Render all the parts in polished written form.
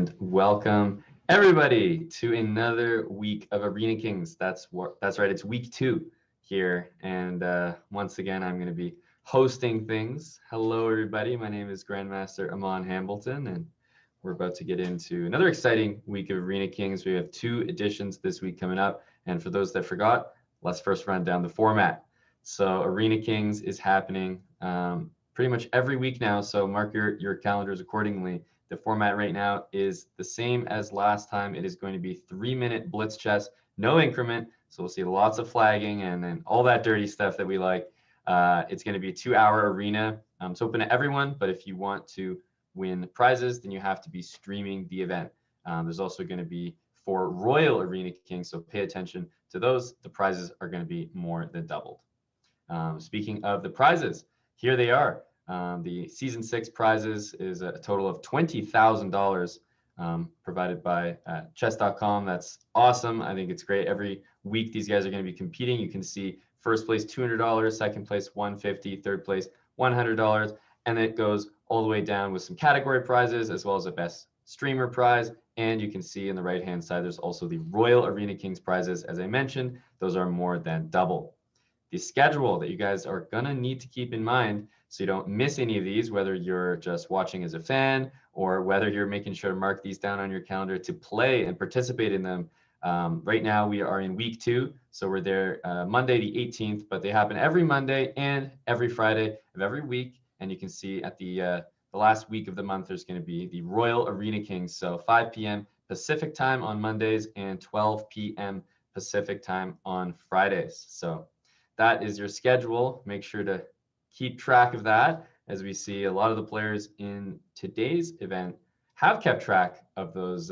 and welcome everybody to another week of Arena Kings. That's right. It's week 2 here, and once again, I'm going to be hosting things. Hello, everybody. My name is Grandmaster Amon Hambleton, and we're about to get into another exciting week of Arena Kings. We have 2 editions this week coming up, and for those that forgot, let's first run down the format. So Arena Kings is happening pretty much every week now, so mark your calendars accordingly. The format right now is the same as last time. It is going to be 3-minute blitz chess, no increment. So we'll see lots of flagging and then all that dirty stuff that we like. It's going to be a 2-hour arena. It's open to everyone, but if you want to win prizes, then you have to be streaming the event. There's also going to be 4 Royal Arena Kings, so pay attention to those. The prizes are going to be more than doubled. Speaking of the prizes, here they are. The season 6 prizes is a total of $20,000 provided by chess.com. That's awesome. I think it's great. Every week these guys are going to be competing. You can see first place $200, second place $150, third place $100, and then it goes all the way down with some category prizes as well as a best streamer prize. And you can see in the right hand side there's also the Royal Arena Kings prizes. As I mentioned, those are more than double. The schedule that you guys are going to need to keep in mind so you don't miss any of these, whether you're just watching as a fan or whether you're making sure to mark these down on your calendar to play and participate in them. Right now we are in week 2, so we're there Monday the 18th, but they happen every Monday and every Friday of every week. And you can see at the last week of the month, there's going to be the Royal Arena Kings. So 5 p.m. Pacific time on Mondays and 12 p.m. Pacific time on Fridays. So that is your schedule. Make sure to keep track of that, as we see a lot of the players in today's event have kept track of those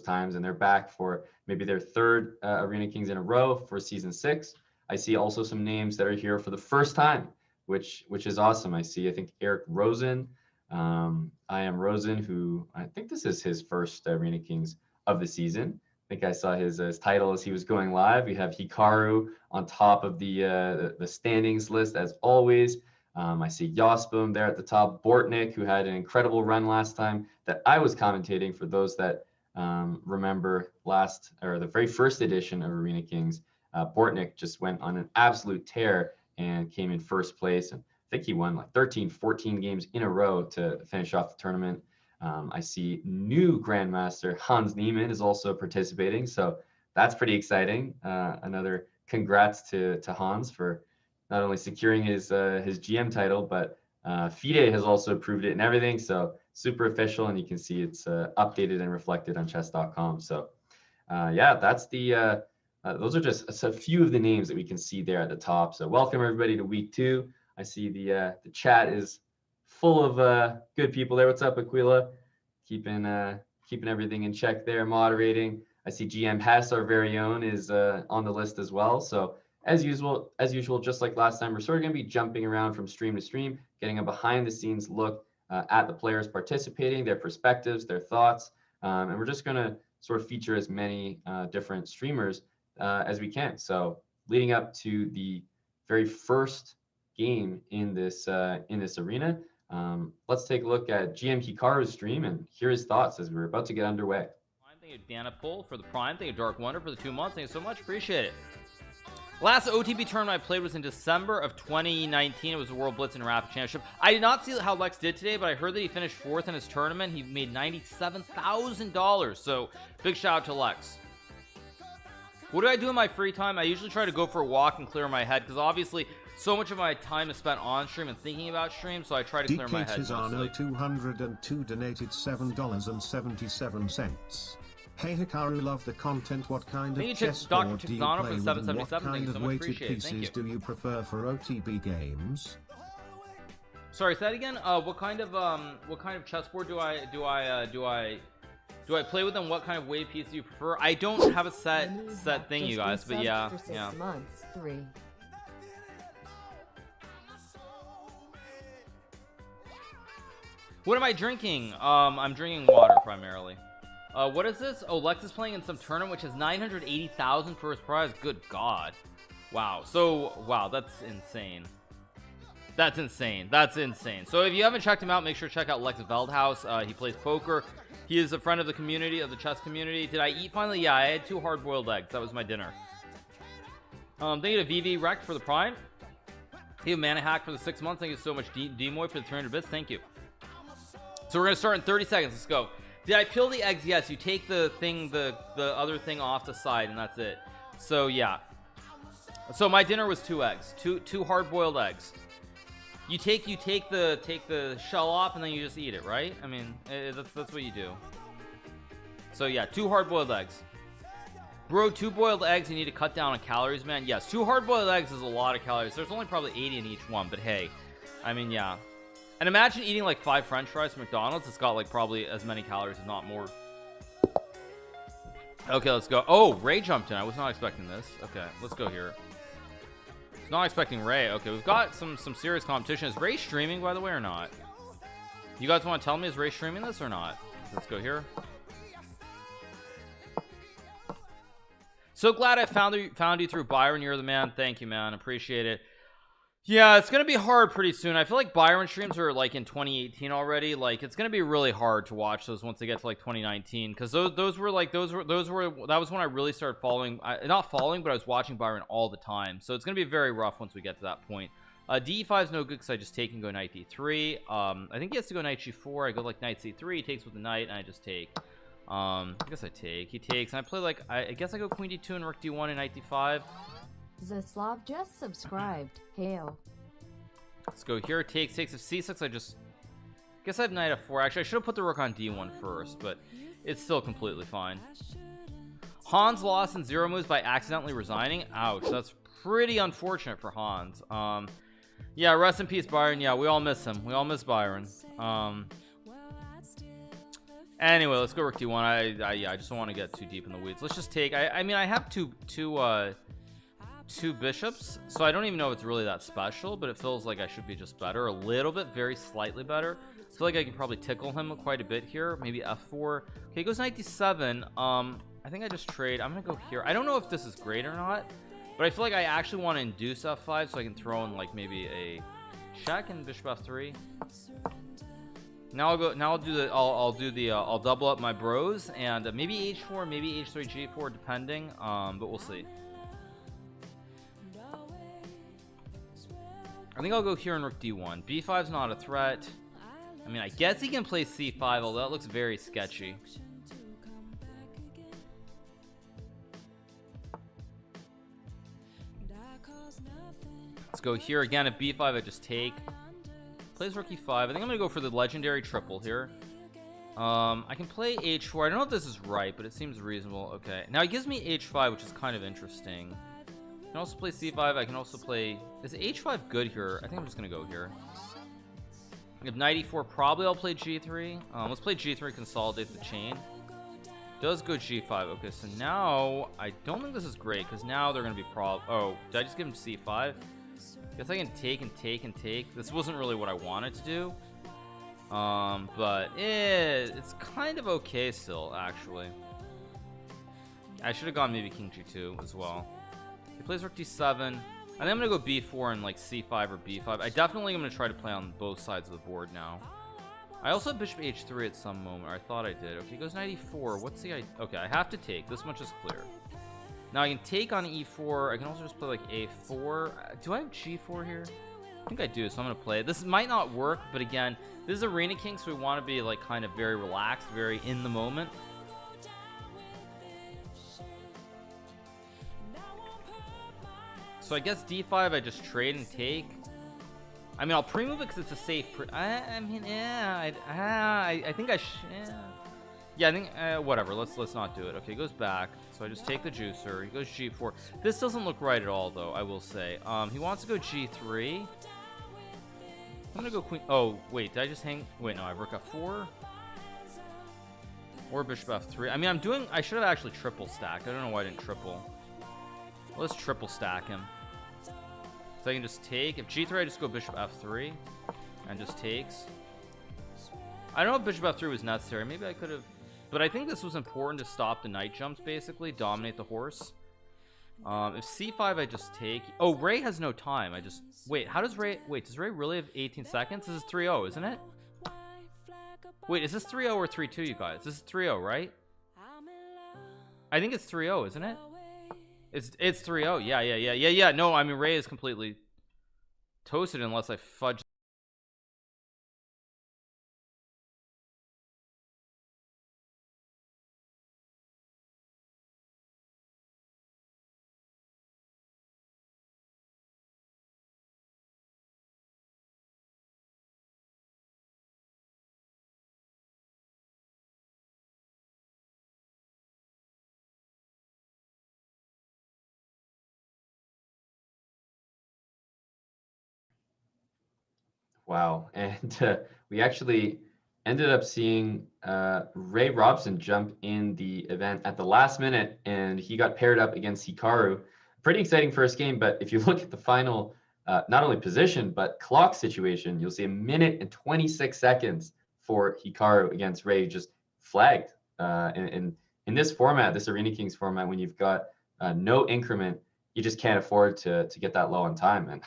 times, and they're back for maybe their 3rd Arena Kings in a row for season 6. I see also some names that are here for the first time, which is awesome. I think Eric Rosen, I am Rosen, who I think this is his first Arena Kings of the season. I think I saw his title as he was going live. We have Hikaru on top of the standings list as always. I see Yosboom there at the top. Bortnik, who had an incredible run last time that I was commentating for those that remember the very first edition of Arena Kings. Bortnik just went on an absolute tear and came in first place. And I think he won like 13, 14 games in a row to finish off the tournament. I see new Grandmaster Hans Niemann is also participating, so that's pretty exciting. Another congrats to Hans for not only securing his GM title, but FIDE has also approved it and everything, so super official, and you can see it's updated and reflected on chess.com. So yeah, that's those are just a few of the names that we can see there at the top. So welcome everybody to week 2. I see the chat is full of good people there. What's up, Aquila? Keeping everything in check there, moderating. I see GM Hess, our very own, is on the list as well. So as usual, just like last time, we're sort of going to be jumping around from stream to stream, getting a behind-the-scenes look at the players participating, their perspectives, their thoughts, and we're just going to sort of feature as many different streamers as we can. So leading up to the very first game in this arena. Let's take a look at GM Hikaru's stream and hear his thoughts as we're about to get underway. Thank you, Dana Pull, for the Prime. Thank you, Dark Wonder, for the 2 months. Thank you so much. Appreciate it. Last OTB tournament I played was in December of 2019. It was the World Blitz and Rapid Championship. I did not see how Lex did today, but I heard that he finished 4th in his tournament. He made $97,000. So big shout out to Lex. What do I do in my free time? I usually try to go for a walk and clear my head, because obviously so much of my time is spent on stream and thinking about stream, so I try to clear my head. Cesano 202 donated $7.77. Hey Hikaru, love the content. What kind of chessboard do you play with, and what kind of weighted pieces do you prefer for OTB games? Sorry, say that again. What kind of chessboard do I play with, and what kind of weighted piece do you prefer? I don't have a set thing, you guys, but yeah. Months, 3. What am I drinking? I'm drinking water primarily. What is this? Oh, Lex is playing in some tournament which has 980,000 for his prize. Good God. Wow. So, wow, that's insane. That's insane. So if you haven't checked him out, make sure to check out Lex Veldhouse. He plays poker He is a friend of the community, of the chess community. Did I eat finally? Yeah, I had 2 hard-boiled eggs. That was my dinner. Thank you to VV Rect for the Prime. Thank you, Mana Hack, for the 6 months. Thank you so much, Demoy, for the 300 bits. Thank you. So we're gonna start in 30 seconds. Let's go. Did I peel the eggs? Yes. You take the thing, the other thing off the side, and that's it. So yeah. So my dinner was 2 eggs, two hard-boiled eggs. You take the shell off, and then you just eat it, right? I mean, that's what you do. So yeah, 2 hard-boiled eggs. Bro, 2 boiled eggs, you need to cut down on calories, man. Yes, 2 hard-boiled eggs is a lot of calories. There's only probably 80 in each one, but hey, I mean, yeah. And imagine eating like 5 French fries from McDonald's. It's got like probably as many calories, if not more. Okay, let's go. Oh, Ray jumped in. I was not expecting this. Okay, let's go here. I was not expecting Ray. Okay, we've got some serious competition. Is Ray streaming, by the way, or not? You guys want to tell me, is Ray streaming this or not? Let's go here. So glad I found you through Byron. You're the man. Thank you, man. Appreciate it. Yeah, it's gonna be hard pretty soon. I feel like Byron streams are like in 2018 already. Like it's gonna be really hard to watch those once they get to like 2019, because that was when I really started following, not following, but I was watching Byron all the time. So it's gonna be very rough once we get to that point. D5 is no good because I just take and go knight d3. I think he has to go knight g4. I go like knight c3. He takes with the knight, and I just take. I guess I take. He takes, and I play like I guess I go queen d2 and rook d1 and knight d5. Zaslav just subscribed. Hail. Let's go here. Takes if c6. I just guess I have knight f4. Actually, I should have put the rook on d1 first, but it's still completely fine. Hans lost in 0 moves by accidentally resigning. Ouch, that's pretty unfortunate for Hans. Yeah, rest in peace, Byron. Yeah, we all miss him. We all miss Byron. Anyway, let's go rook d1. Yeah, I just don't want to get too deep in the weeds. Let's just take. I mean, I have two bishops, so I don't even know if it's really that special, but it feels like I should be just better, a little bit, very slightly better. I feel like I can probably tickle him quite a bit here. Maybe f4. Okay, he goes knight d7. I think I just trade. I'm gonna go here. I don't know if this is great or not, but I feel like I actually want to induce f5 so I can throw in like maybe a check and bishop f3. Now I'll go. Now I'll double up my bros, and maybe h4, maybe h3, g4, depending. But we'll see. I think I'll go here and rook d1. b5 is not a threat. I mean, I guess he can play c5, although that looks very sketchy. Let's go here again. At b5, I just take. Plays rook e5. I think I'm gonna go for the legendary triple here. I can play h4. I don't know if this is right, but it seems reasonable. Okay, now he gives me h5, which is kind of interesting. I can also play c5. I can also play. Is h5 good here? I think I'm just gonna go here. If knight e4, probably I'll play g3. Let's play g3, consolidate the chain. Does go g5. Okay, so now I don't think this is great, because now they're gonna be oh, did I just give him c5? Guess I can take and take and take. This wasn't really what I wanted to do, but it's kind of okay still, actually. I should have gone maybe king g2 as well. He plays rook d7. I think I'm gonna go b4 and like c5 or b5. I definitely am gonna try to play on both sides of the board now. I also have bishop h3 at some moment, or I thought I did. Okay, he goes knight e4. What's the idea? Okay, I have to take. This much is clear. Now I can take on e4. I can also just play like a4. Do I have g4 here? I think I do, so I'm gonna play it. This might not work, but again, this is Arena King, so we want to be like kind of very relaxed, very in the moment. So I guess d5 I just trade and take. I mean, I'll pre-move it because it's a safe I mean, yeah, I think I should. Yeah, I think whatever. Let's not do it. Okay, he goes back. So I just take the juicer. He goes g4. This doesn't look right at all, though. I will say. He wants to go g3. I'm gonna go queen. Oh wait, did I just hang? Wait, no, I have rook f4 or bishop f3. I mean, I should have actually triple stacked. I don't know why I didn't triple. Let's triple stack him. So I can just take. If g3, I just go bishop f3 and just takes. I don't know if bishop f3 was necessary. Maybe I could have. But I think this was important to stop the knight jumps, basically. Dominate the horse. If c5, I just take. Oh, Ray has no time. I just. Wait, how does Ray. Wait, does Ray really have 18 seconds? This is 3-0, isn't it? Wait, is this 3-0 or 3-2, you guys? This is 3-0, right? I think it's 3-0, isn't it? It's 3-0. Yeah. No, I mean, Ray is completely toasted unless I fudge. Wow. And we actually ended up seeing Ray Robson jump in the event at the last minute, and he got paired up against Hikaru. Pretty exciting first game, but if you look at the final, not only position, but clock situation, you'll see 1 minute and 26 seconds for Hikaru against Ray, just flagged. And in this format, this Arena Kings format, when you've got no increment, you just can't afford to get that low on time. And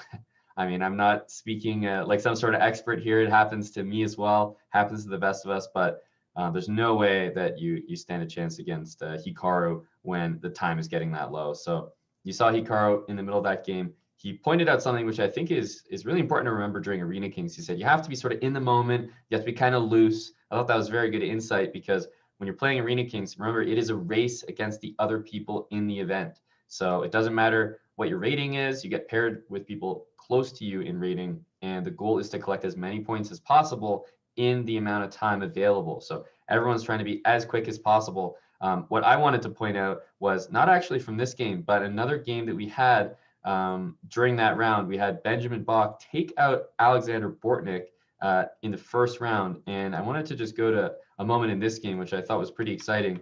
I mean, I'm not speaking like some sort of expert here. It happens to me as well, happens to the best of us, but there's no way that you stand a chance against Hikaru when the time is getting that low. So you saw Hikaru in the middle of that game. He pointed out something which I think is really important to remember during Arena Kings. He said, you have to be sort of in the moment. You have to be kind of loose. I thought that was very good insight, because when you're playing Arena Kings, remember, it is a race against the other people in the event. So it doesn't matter what your rating is. You get paired with people close to you in rating, and the goal is to collect as many points as possible in the amount of time available. So everyone's trying to be as quick as possible. What I wanted to point out was not actually from this game, but another game that we had during that round. We had Benjamin Bach take out Alexander Bortnik in the first round, and I wanted to just go to a moment in this game which I thought was pretty exciting.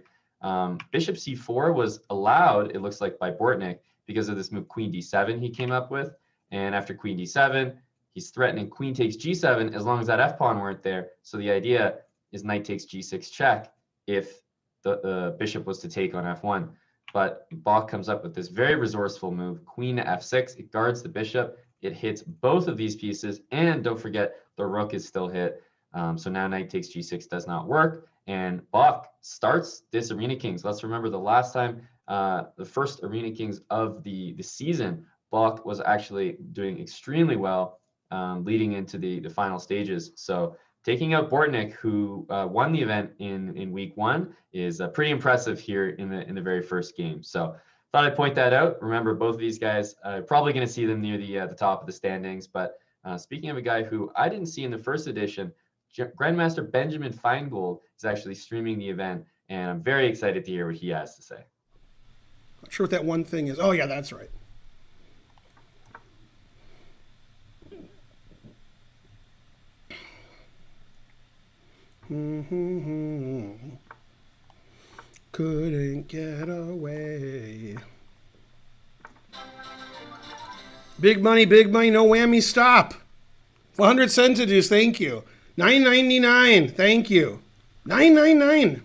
Bishop c4 was allowed, it looks like, by Bortnik because of this move Queen d7 he came up with. And after Queen d7, he's threatening Queen takes g7 as long as that f-pawn weren't there. So the idea is Knight takes g6 check if the bishop was to take on f1. But Bach comes up with this very resourceful move, Queen to f6. It guards the bishop. It hits both of these pieces. And don't forget, the rook is still hit. So now Knight takes g6 does not work. And Bach starts this Arena Kings. Let's remember the last time, the first Arena Kings of the season, Bach was actually doing extremely well leading into the final stages. So taking out Bortnik, who won the event in week 1, is pretty impressive here in the very first game. So thought I'd point that out. Remember, both of these guys, probably going to see them near the top of the standings. But speaking of a guy who I didn't see in the first edition, Grandmaster Benjamin Feingold is actually streaming the event, and I'm very excited to hear what he has to say. Not sure what that one thing is. Oh, yeah, that's right. Couldn't get away. Big money, no whammy, stop. 100 centimeters, thank you. $9.99, thank you. $9.99.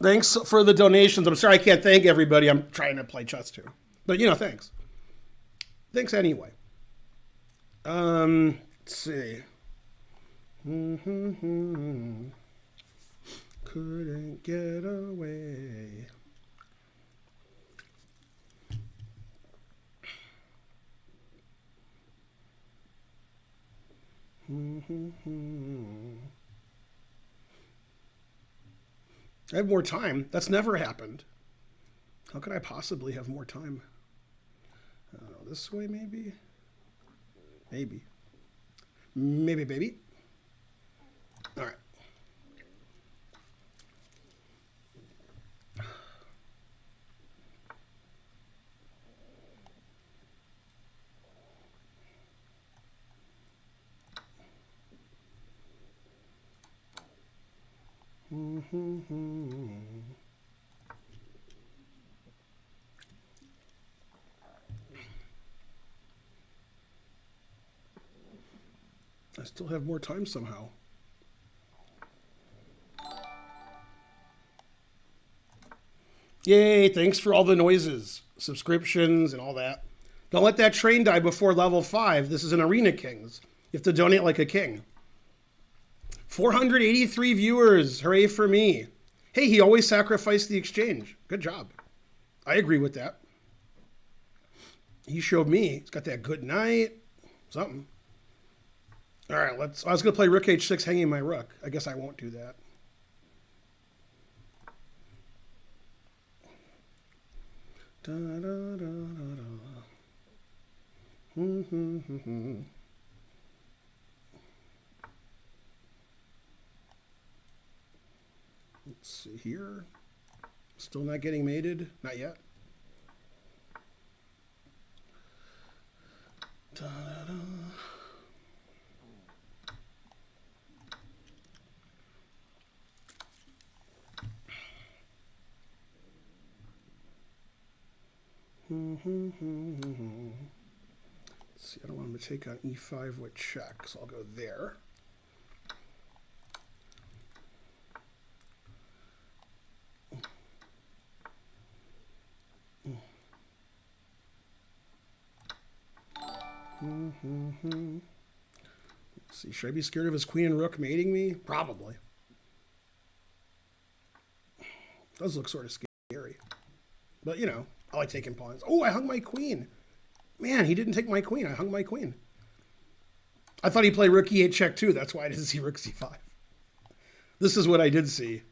Thanks for the donations. I'm sorry I can't thank everybody. I'm trying to play chess too. But, thanks. Thanks anyway. Let's see. Couldn't get away. I have more time. That's never happened. How could I possibly have more time? I don't know, this way maybe? Maybe. Maybe, baby. All right. I still have more time somehow. Yay, thanks for all the noises, subscriptions, and all that. Don't let that train die before level 5. This is an Arena Kings. You have to donate like a king. 483 viewers. Hooray for me. Hey, he always sacrificed the exchange. Good job. I agree with that. He showed me. He's got that good night. Something. All right, I was going to play Rook H6 hanging my rook. I guess I won't do that. Da, da, da, da, da. Let's see here. Still not getting mated? Not yet. Da, da, da. Let's see, I don't want him to take on e5 with check, so I'll go there. Let's see, should I be scared of his queen and rook mating me? Probably. Does look sort of scary. But, you know, I like taking pawns. Oh, I hung my queen. Man, he didn't take my queen. I hung my queen. I thought he played rook e8 check too. That's why I didn't see rook c5. This is what I did see.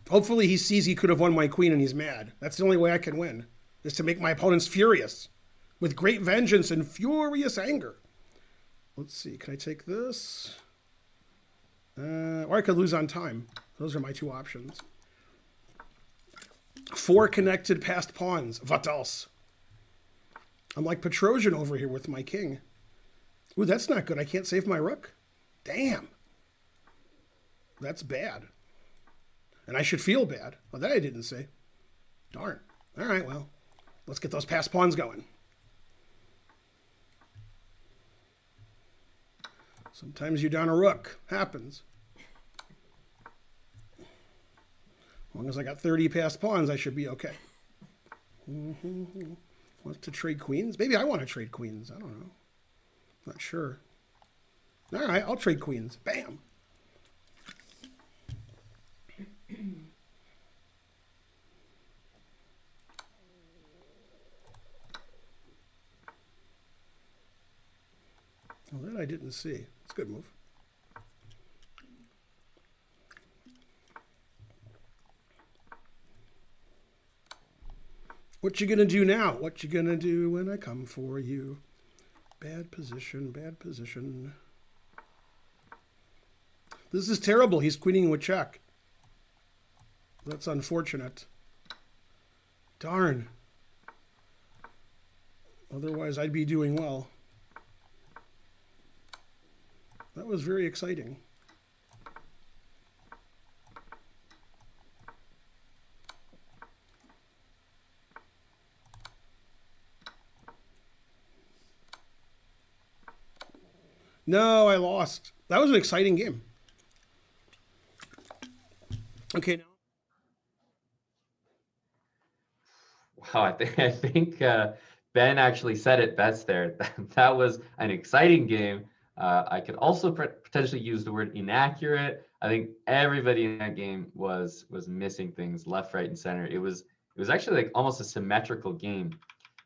Hopefully he sees he could have won my queen and he's mad. That's the only way I can win, is to make my opponents furious. With great vengeance and furious anger. Let's see, can I take this? Or I could lose on time. Those are my two options. 4 connected passed pawns. What else? I'm like Petrosian over here with my king. Ooh, that's not good. I can't save my rook. Damn. That's bad. And I should feel bad. Well, that I didn't say. Darn. All right, well, let's get those passed pawns going. Sometimes you're down a rook. Happens. As long as I got 30 passed pawns, I should be okay. Wants to trade queens? Maybe I want to trade queens. I don't know. Not sure. All right, I'll trade queens. Bam. Well, that I didn't see. It's a good move. What you gonna do now? What you gonna do when I come for you? Bad position, bad position. This is terrible. He's queening with check. That's unfortunate. Darn. Otherwise, I'd be doing well. That was very exciting. No, I lost. That was an exciting game. Okay, now. Wow, I think Ben actually said it best there. That was an exciting game. I could also potentially use the word inaccurate. I think everybody in that game was missing things left, right, and center. It was actually like almost a symmetrical game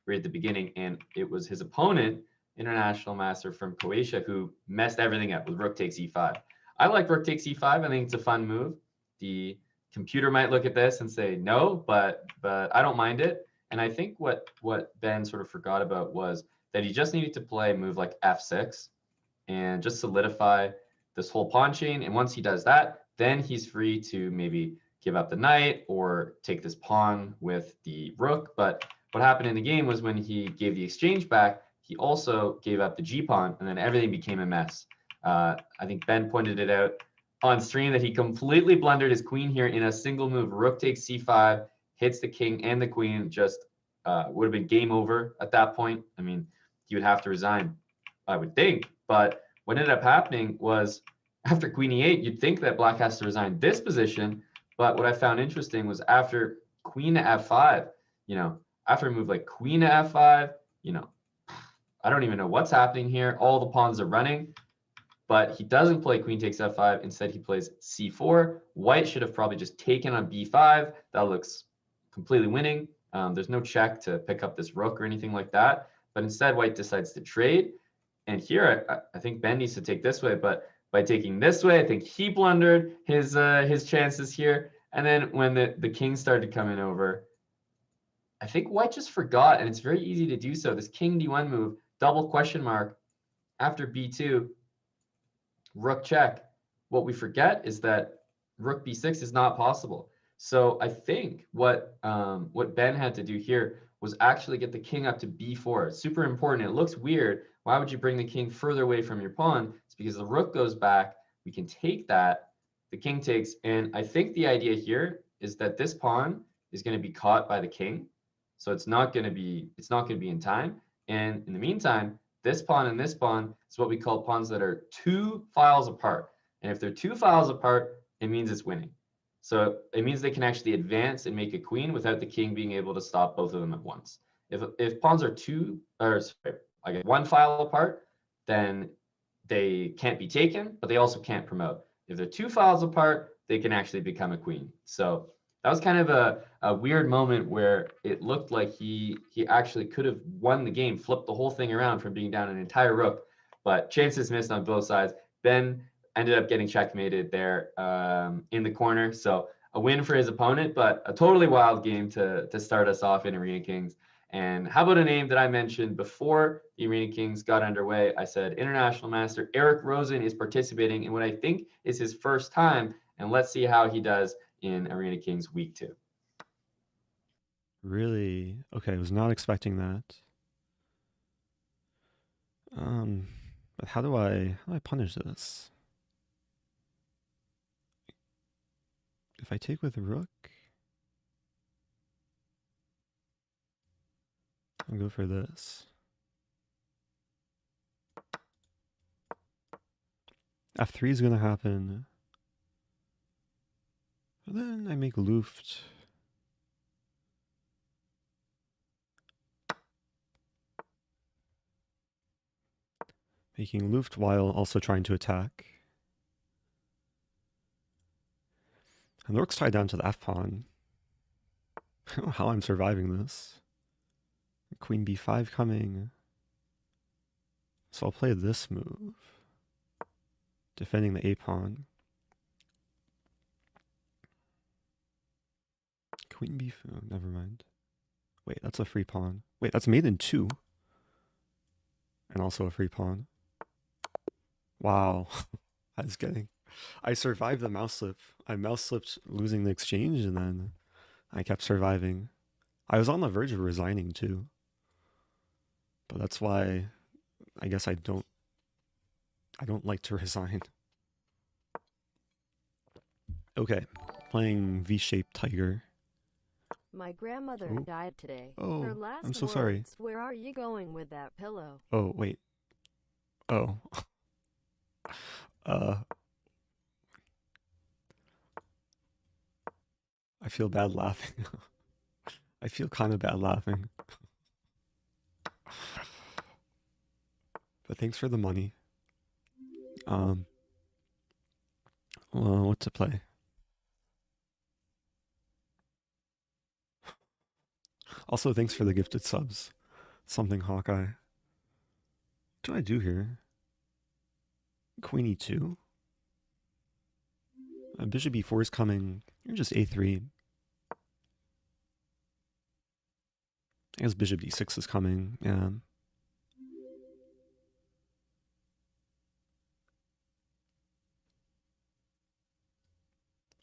right at the beginning, and it was his opponent, international master from Croatia, who messed everything up with rook takes e5. I like rook takes e5. I think it's a fun move. The computer might look at this and say no, but I don't mind it. And I think what Ben sort of forgot about was that he just needed to play a move like f6 and just solidify this whole pawn chain. And once he does that, then he's free to maybe give up the knight or take this pawn with the rook. But what happened in the game was when he gave the exchange back, he also gave up the g-pawn, and then everything became a mess. I think Ben pointed it out on stream that he completely blundered his queen here in a single move. Rook takes c5, hits the king and the queen. Just would have been game over at that point. I mean, he would have to resign, I would think. But what ended up happening was after queen e8, you'd think that black has to resign this position. But what I found interesting was after queen to f5, you know, after a move like queen to f5, you know, I don't even know what's happening here. All the pawns are running, but he doesn't play queen takes f5. Instead, he plays c4. White should have probably just taken on b5. That looks completely winning. There's no check to pick up this rook or anything like that. But instead, white decides to trade. And here, I think Ben needs to take this way. But by taking this way, I think he blundered his chances here. And then when the king started coming over, I think white just forgot, and it's very easy to do so. This king d1 move, double question mark, after b2, rook check. What we forget is that rook b6 is not possible. So I think what Ben had to do here was actually get the king up to b4. Super important. It looks weird. Why would you bring the king further away from your pawn? It's because the rook goes back. We can take that. The king takes. And I think the idea here is that this pawn is going to be caught by the king. So it's not going to be in time. And in the meantime, this pawn and this pawn is what we call pawns that are 2 files apart. And if they're 2 files apart, it means it's winning. So it means they can actually advance and make a queen without the king being able to stop both of them at once. If pawns are 1 file apart, then they can't be taken, but they also can't promote. If they're 2 files apart, they can actually become a queen. So that was kind of a weird moment where it looked like he actually could have won the game, flipped the whole thing around from being down an entire rook, but chances missed on both sides. Ben ended up getting checkmated there in the corner. So a win for his opponent, but a totally wild game to start us off in Arena Kings. And how about a name that I mentioned before the Arena Kings got underway? I said International Master Eric Rosen is participating in what I think is his first time. And let's see how he does in Arena Kings week 2. Really? Okay, I was not expecting that. But how do I punish this? If I take with rook, I'll go for this. F3 is going to happen. And then I make Luft. Making Luft while also trying to attack. And the rook's tied down to the f-pawn. I don't know how I'm surviving this. Queen b5 coming. So I'll play this move. Defending the a-pawn. Queen b5, oh, never mind. Wait, that's a free pawn. Wait, that's mate in 2. And also a free pawn. Wow. I survived the mouse slip. I mouse slipped losing the exchange, and then I kept surviving. I was on the verge of resigning too. But that's why I guess I don't like to resign. Okay, playing V-shaped tiger. My grandmother died today. Oh, her last I'm so words, sorry. Where are you going with that pillow? Oh, wait. Oh. I feel bad laughing. I feel kind of bad laughing. But thanks for the money. Well, what to play? Also, thanks for the gifted subs. Something Hawkeye. What do I do here? Queen e2. Bishop e4 is coming. You're just a3. I guess bishop d6 is coming. Yeah.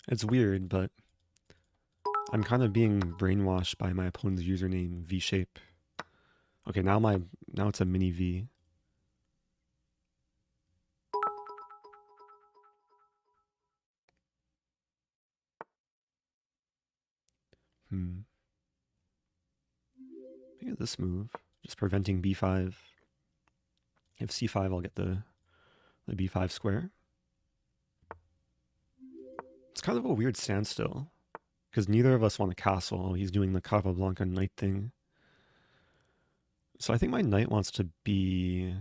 It's weird, but I'm kind of being brainwashed by my opponent's username V-shape. Okay, now it's a mini V. Maybe this move, just preventing b5. If c5, I'll get the b5 square. It's kind of a weird standstill, because neither of us want a castle. He's doing the Capablanca knight thing. So I think my knight wants to be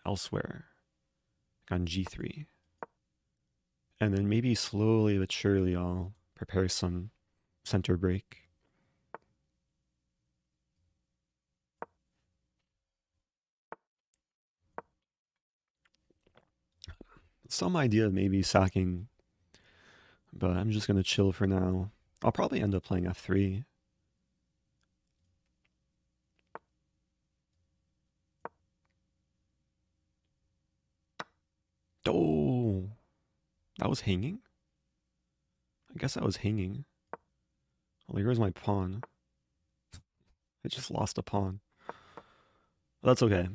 elsewhere, like on g3. And then maybe slowly but surely I'll prepare some center break. Some idea of maybe sacking, but I'm just going to chill for now. I'll probably end up playing f3. Oh, that was hanging? I guess that was hanging. Well, here's my pawn. I just lost a pawn. But that's okay.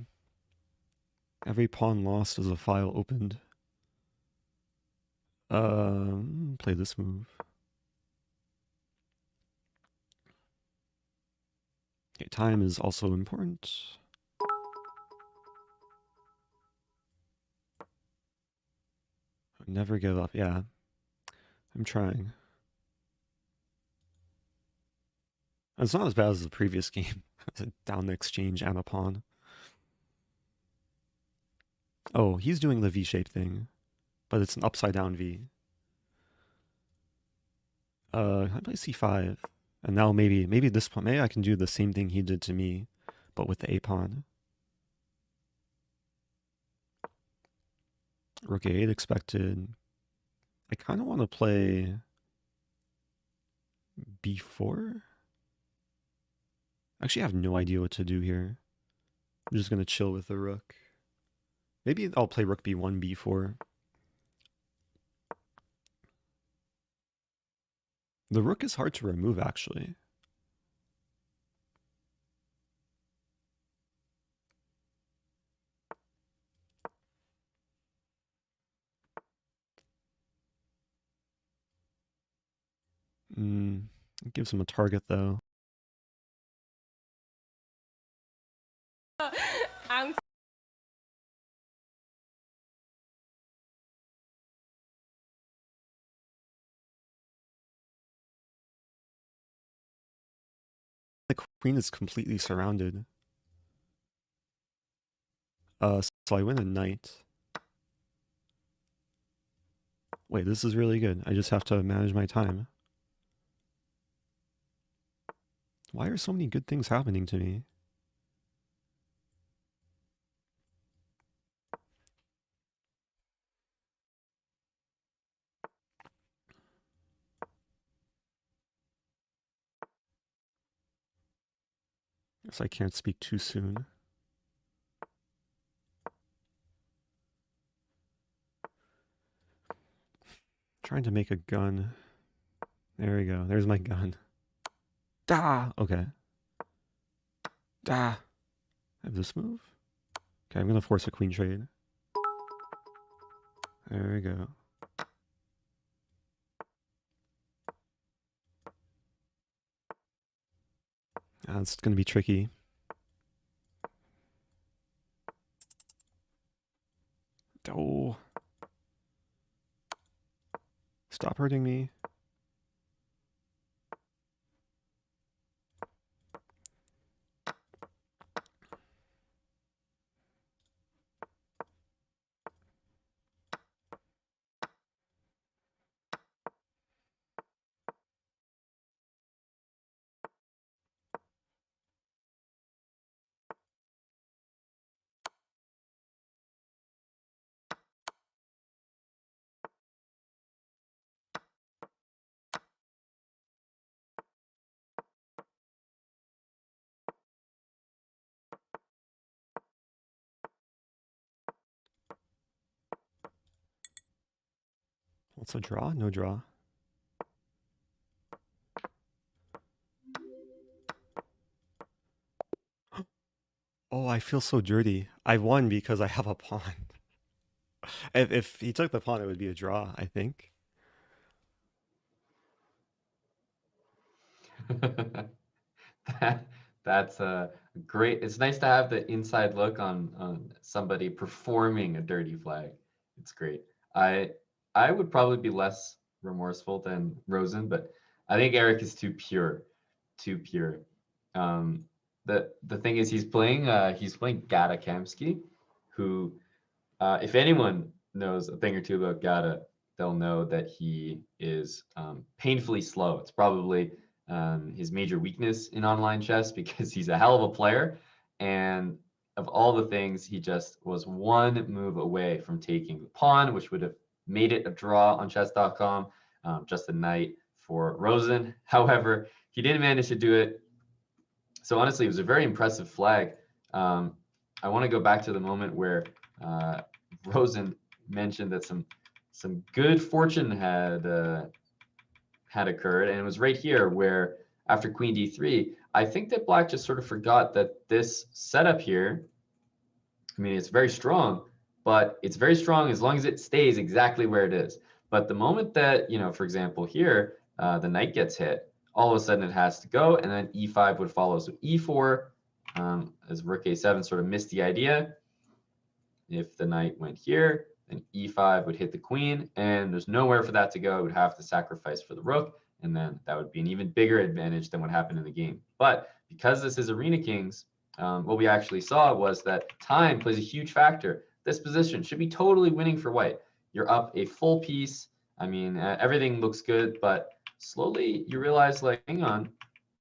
Every pawn lost is a file opened. Play this move. Okay, time is also important. Never give up. Yeah, I'm trying. It's not as bad as the previous game. Down the exchange and a pawn. Oh, he's doing the V-shaped thing, but it's an upside down V. I play C5, and now maybe this pawn. Maybe I can do the same thing he did to me, but with the A pawn. Rook A8 expected. I kind of want to play B4. Actually, I have no idea what to do here. I'm just going to chill with the rook. Maybe I'll play rook B1, B4. The rook is hard to remove, actually. It gives him a target, though. The queen is completely surrounded. So I win a knight. Wait, this is really good. I just have to manage my time. Why are so many good things happening to me? Guess I can't speak too soon. Trying to make a gun. There we go. There's my gun. Da! Okay. Da! I have this move. Okay, I'm gonna force a queen trade. There we go. It's gonna be tricky. Oh. Stop hurting me. What's a draw? No draw. Oh, I feel so dirty. I won because I have a pawn. If he took the pawn, it would be a draw, I think. That's a great. It's nice to have the inside look on somebody performing a dirty flag. It's great. I would probably be less remorseful than Rosen, but I think Eric is too pure, too pure. the thing is he's playing Gata Kamsky, who if anyone knows a thing or two about Gata, they'll know that he is painfully slow. It's probably his major weakness in online chess because he's a hell of a player. And of all the things, he just was one move away from taking the pawn, which would have made it a draw on chess.com, just a knight for Rosen. However, he didn't manage to do it. So honestly, it was a very impressive flag. I want to go back to the moment where Rosen mentioned that some good fortune had occurred, and it was right here where after queen d3, I think that black just sort of forgot that this setup here, I mean, it's very strong, but it's very strong as long as it stays exactly where it is. But the moment that, you know, for example, here, the knight gets hit, all of a sudden it has to go, and then e5 would follow. So e4, as rook a7 sort of missed the idea. If the knight went here, then e5 would hit the queen, and there's nowhere for that to go. It would have to sacrifice for the rook, and then that would be an even bigger advantage than what happened in the game. But because this is Arena Kings, what we actually saw was that time plays a huge factor. This position should be totally winning for white. You're up a full piece. I mean, everything looks good, but slowly you realize, like, hang on,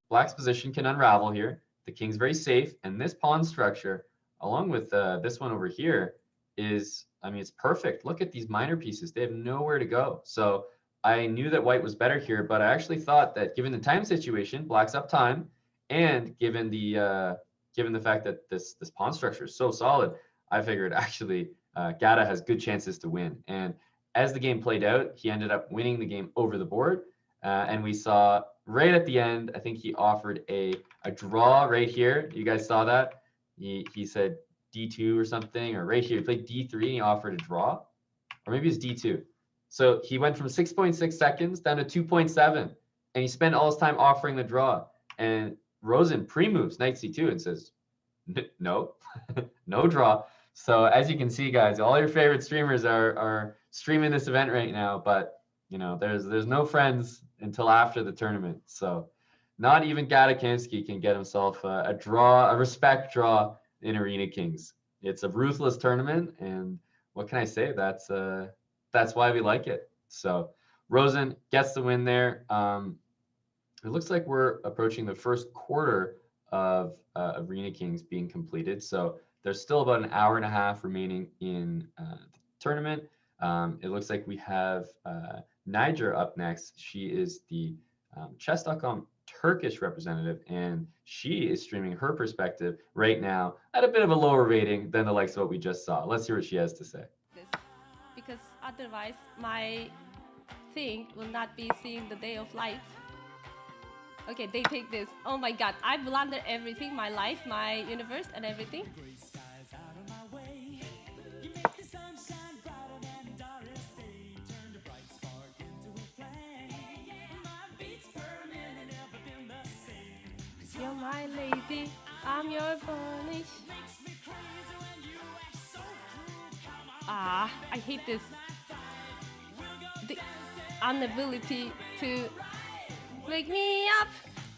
black's position can unravel here. The king's very safe, and this pawn structure, along with this one over here, is, I mean, it's perfect. Look at these minor pieces. They have nowhere to go. So I knew that white was better here, but I actually thought that given the time situation, black's up time, and given the fact that this pawn structure is so solid, I figured actually Gata has good chances to win. And as the game played out, he ended up winning the game over the board. And we saw right at the end, I think he offered a draw right here. You guys saw that? He said d2 or something, or right here, he played d3 and he offered a draw, or maybe it's d2. So he went from 6.6 seconds down to 2.7, and he spent all his time offering the draw. And Rosen pre-moves knight c2 and says, no, no draw. So as you can see, guys, all your favorite streamers are streaming this event right now, but you know, there's no friends until after the tournament. So not even Gata Kamsky can get himself a draw, a respect draw in Arena Kings. It's a ruthless tournament, and what can I say? That's why we like it. So Rosen gets the win there. It looks like we're approaching the first quarter of Arena Kings being completed. So there's still about an hour and a half remaining in the tournament. It looks like we have Niger up next. She is the chess.com Turkish representative, and she is streaming her perspective right now at a bit of a lower rating than the likes of what we just saw. Let's hear what she has to say. Because otherwise my thing will not be seeing the day of light. Okay, they take this. Oh my god, I blunder everything, my life, my universe, and everything. You're my lady, I'm your punish. I hate this. The inability to wake me up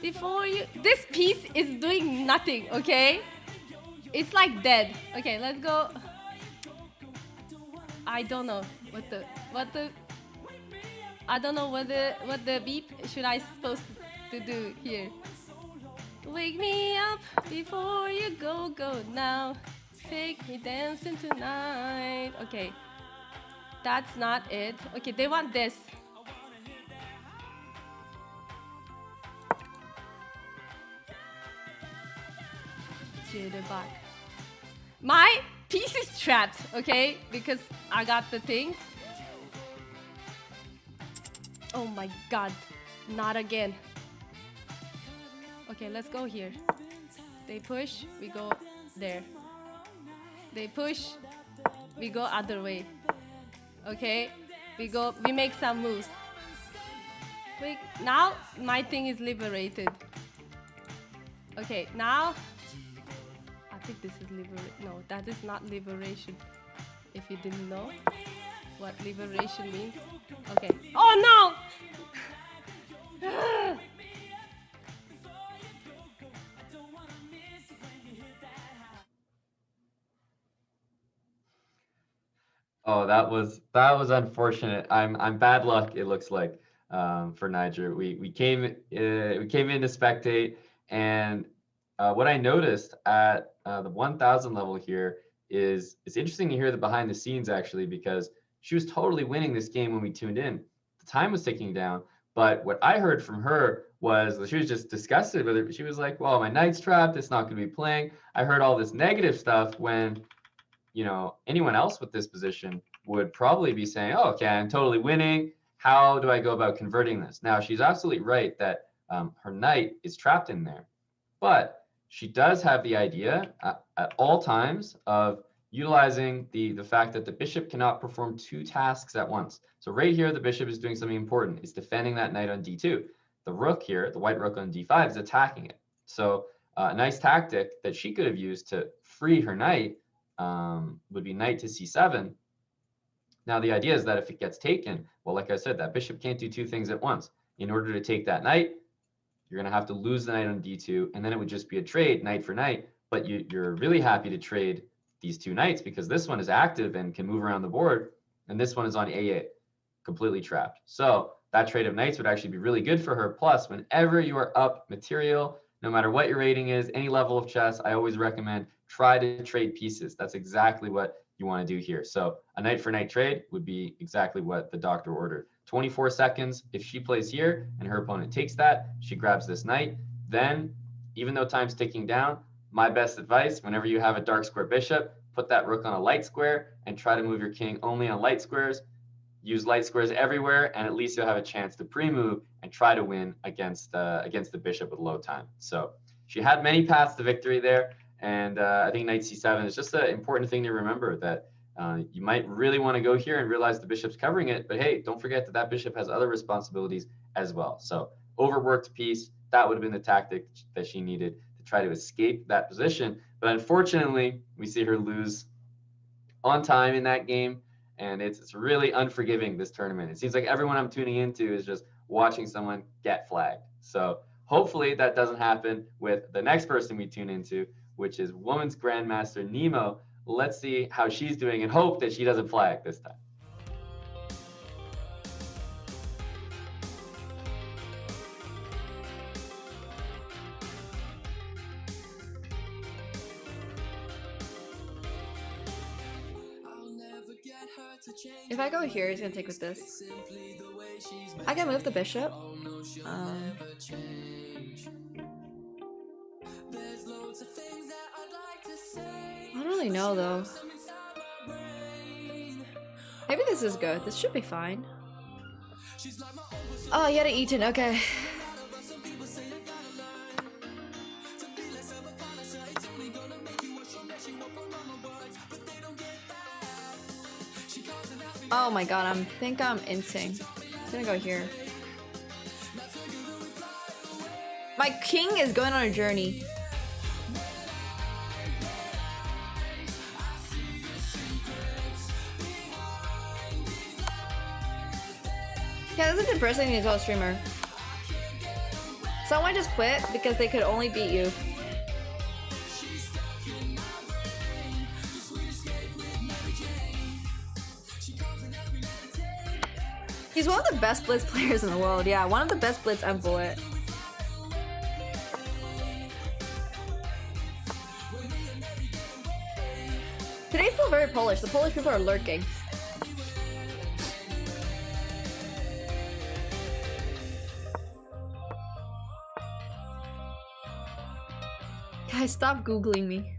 before you. This piece is doing nothing, okay? It's like dead. Okay, let's go. I don't know what the beep should I supposed to do here. Wake me up before you go now. Take me dancing tonight. Okay, that's not it. Okay, they want this. Jitterbug. My piece is trapped, okay? Because I got the thing. Oh my god, not again. Okay, let's go here. They push, we go there. They push, we go other way. Okay, we make some moves. Wait, now my thing is liberated. Okay, now I think this is no, that is not liberation. If you didn't know what liberation means. Okay. Oh no! Oh, that was unfortunate. I'm bad luck. It looks like for Niger. We came in to spectate, and what I noticed at the 1,000 level here is it's interesting to hear the behind the scenes actually, because she was totally winning this game when we tuned in. The time was ticking down, but what I heard from her was she was just disgusted with it. She was like, "Well, my knight's trapped. It's not going to be playing." I heard all this negative stuff when, you know, anyone else with this position would probably be saying, "Oh, okay, I'm totally winning. How do I go about converting this?" Now, she's absolutely right that her knight is trapped in there, but she does have the idea at all times of utilizing the fact that the bishop cannot perform two tasks at once. So right here, the bishop is doing something important. It's defending that knight on d2. The rook here, the white rook on d5, is attacking it. So a nice tactic that she could have used to free her knight would be knight to c7. Now, the idea is that if it gets taken, well, like I said, that bishop can't do two things at once. In order to take that knight, you're going to have to lose the knight on d2, and then it would just be a trade, knight for knight. But you're really happy to trade these two knights because this one is active and can move around the board, and this one is on a8, completely trapped. So that trade of knights would actually be really good for her. Plus, whenever you are up material, no matter what your rating is, any level of chess, I always recommend try to trade pieces. That's exactly what you want to do here. So a knight for knight trade would be exactly what the doctor ordered. 24 seconds. If she plays here and her opponent takes that, she grabs this knight. Then, even though time's ticking down, my best advice, whenever you have a dark square bishop, put that rook on a light square and try to move your king only on light squares. Use light squares everywhere, and at least you'll have a chance to pre-move and try to win against the bishop with low time. So she had many paths to victory there, and I think knight c7 is just an important thing to remember, that you might really want to go here and realize the bishop's covering it, but hey, don't forget that that bishop has other responsibilities as well. So overworked piece, that would have been the tactic that she needed to try to escape that position. But unfortunately, we see her lose on time in that game, and it's really unforgiving, this tournament. It seems like everyone I'm tuning into is just watching someone get flagged. So hopefully that doesn't happen with the next person we tune into, which is Women's Grandmaster Nemo. Let's see how she's doing and hope that she doesn't flag this time. If I go here, he's gonna take with this. I can move the bishop. I don't really know though. Maybe this is good. This should be fine. Oh, he had an Eton. Okay. Oh my god, I think I'm inting. I'm gonna go here. My king is going on a journey. Yeah, this is depressing as well, a streamer. Someone just quit because they could only beat you. He's one of the best Blitz players in the world. Yeah, one of the best Blitz and Bullet. Today's still very Polish. The Polish people are lurking. Guys, stop Googling me.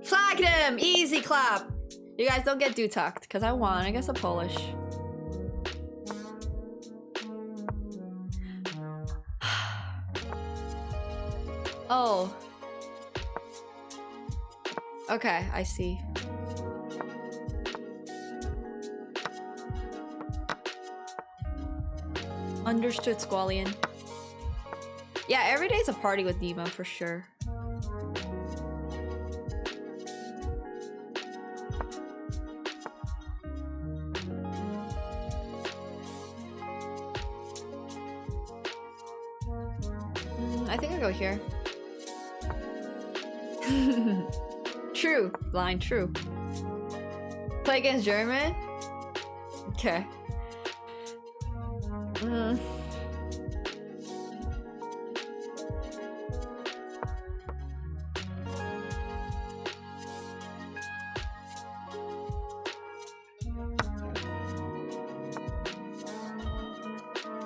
Flag him! Easy clap! You guys don't get do-tucked, because I won. I guess I'm Polish. Oh. Okay, I see. Understood, Squallion. Yeah, every day's a party with Nemo for sure. I think I'll go here. True, blind, true. Play against German? Okay.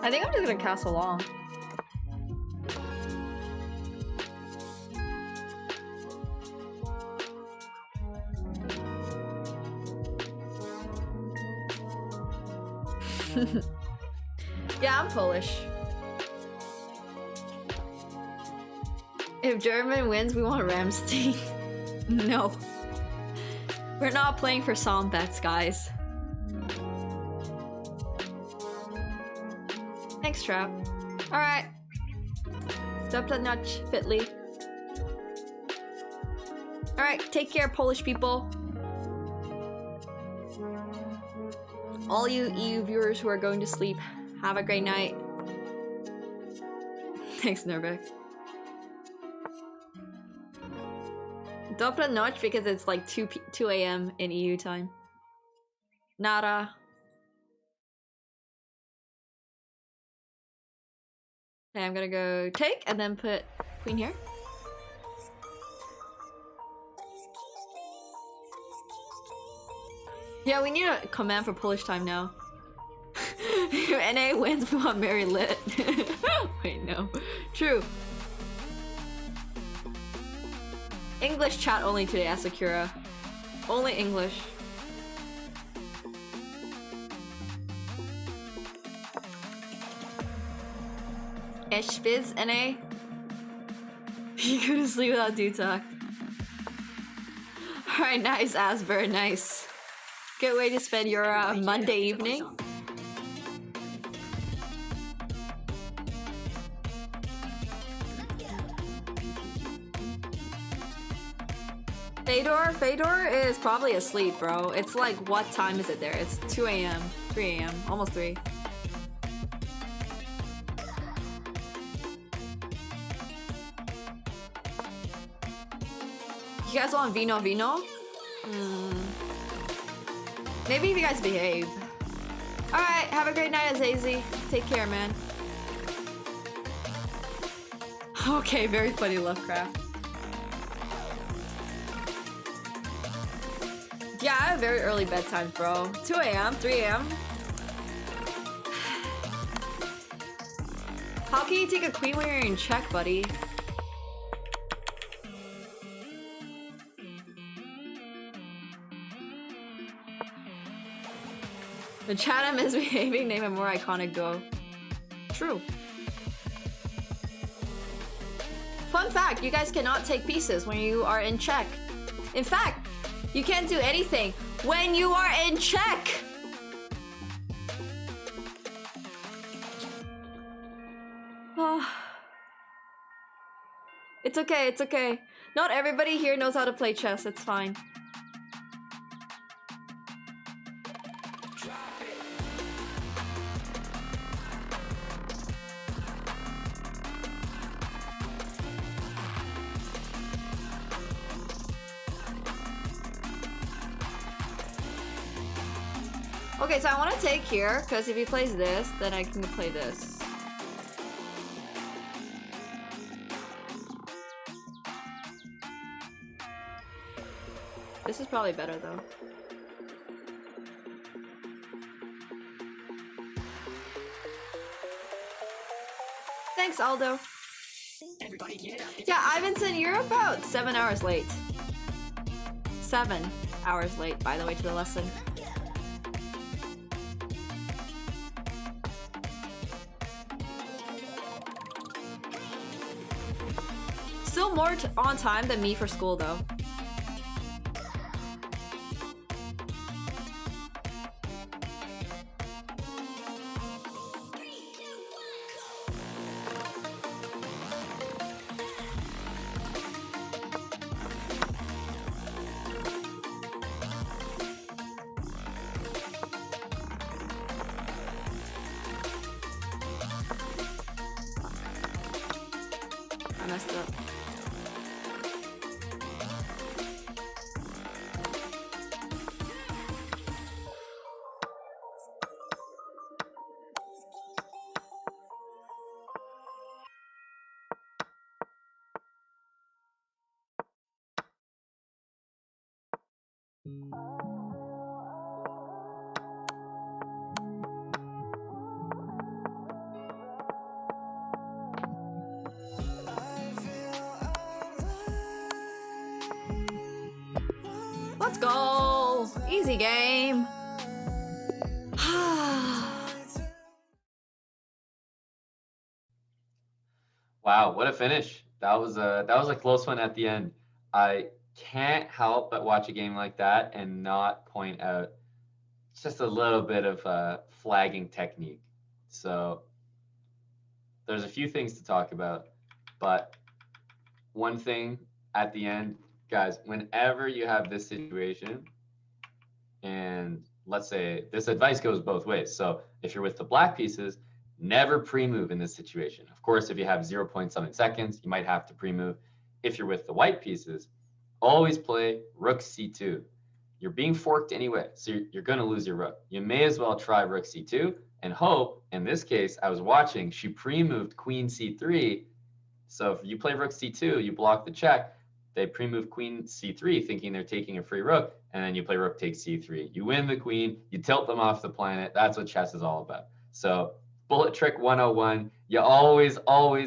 I think I'm just gonna cast along. Yeah, I'm Polish. If German wins, we want Ramstein. No. We're not playing for song bets, guys. Thanks, Trap. Alright. Dobranocz, Fitly. Alright, take care, Polish people. All you EU viewers who are going to sleep, have a great night. Thanks, Nurbek. Dobranocz because it's like 2 a.m. in EU time. Nara. Okay, I'm gonna go take and then put queen here. Yeah, we need a command for Polish time now. If NA wins, we want Mary Lit. Wait, no. True. English chat only today, Asakura. Only English. Eshviz, NA? You go to sleep without Dutak. Alright, nice, Asper, nice. Good way to spend your Monday evening. Fedor is probably asleep, bro. It's like, what time is it there? It's 2 a.m., 3 a.m., almost 3. You guys want Vino? Maybe if you guys behave. Alright, have a great night, Azazy. Take care, man. Okay, very funny, Lovecraft. Yeah, I have very early bedtime, bro. 2 a.m., 3 a.m. How can you take a queen when you're in check, buddy? The Chatham is behaving, name a more iconic duo. True. Fun fact, you guys cannot take pieces when you are in check. In fact, you can't do anything when you are in check! It's okay, it's okay. Not everybody here knows how to play chess, it's fine. Okay, so I want to take here, because if he plays this, then I can play this. This is probably better, though. Thanks, Aldo. Yeah, Ivanson, you're about 7 hours late. 7 hours late, by the way, to the lesson. Still still more on time than me for school, though. I messed up. Let's go! Easy game. Wow, what a finish. That was a close one at the end. I can't help but watch a game like that and not point out just a little bit of flagging technique. So there's a few things to talk about, but one thing at the end, guys, whenever you have this situation, and let's say this advice goes both ways. So if you're with the black pieces, never pre-move in this situation. Of course, if you have 0.7 seconds, you might have to pre-move. If you're with the white pieces, always play rook c2. You're being forked anyway, so you're going to lose your rook. You may as well try rook c2 and hope. In this case, I was watching, she pre-moved queen c3. So if you play rook c2, you block the check. They pre-move queen c3 thinking they're taking a free rook, and then you play rook takes c3. You win the queen, you tilt them off the planet. That's what chess is all about. So bullet trick 101, you always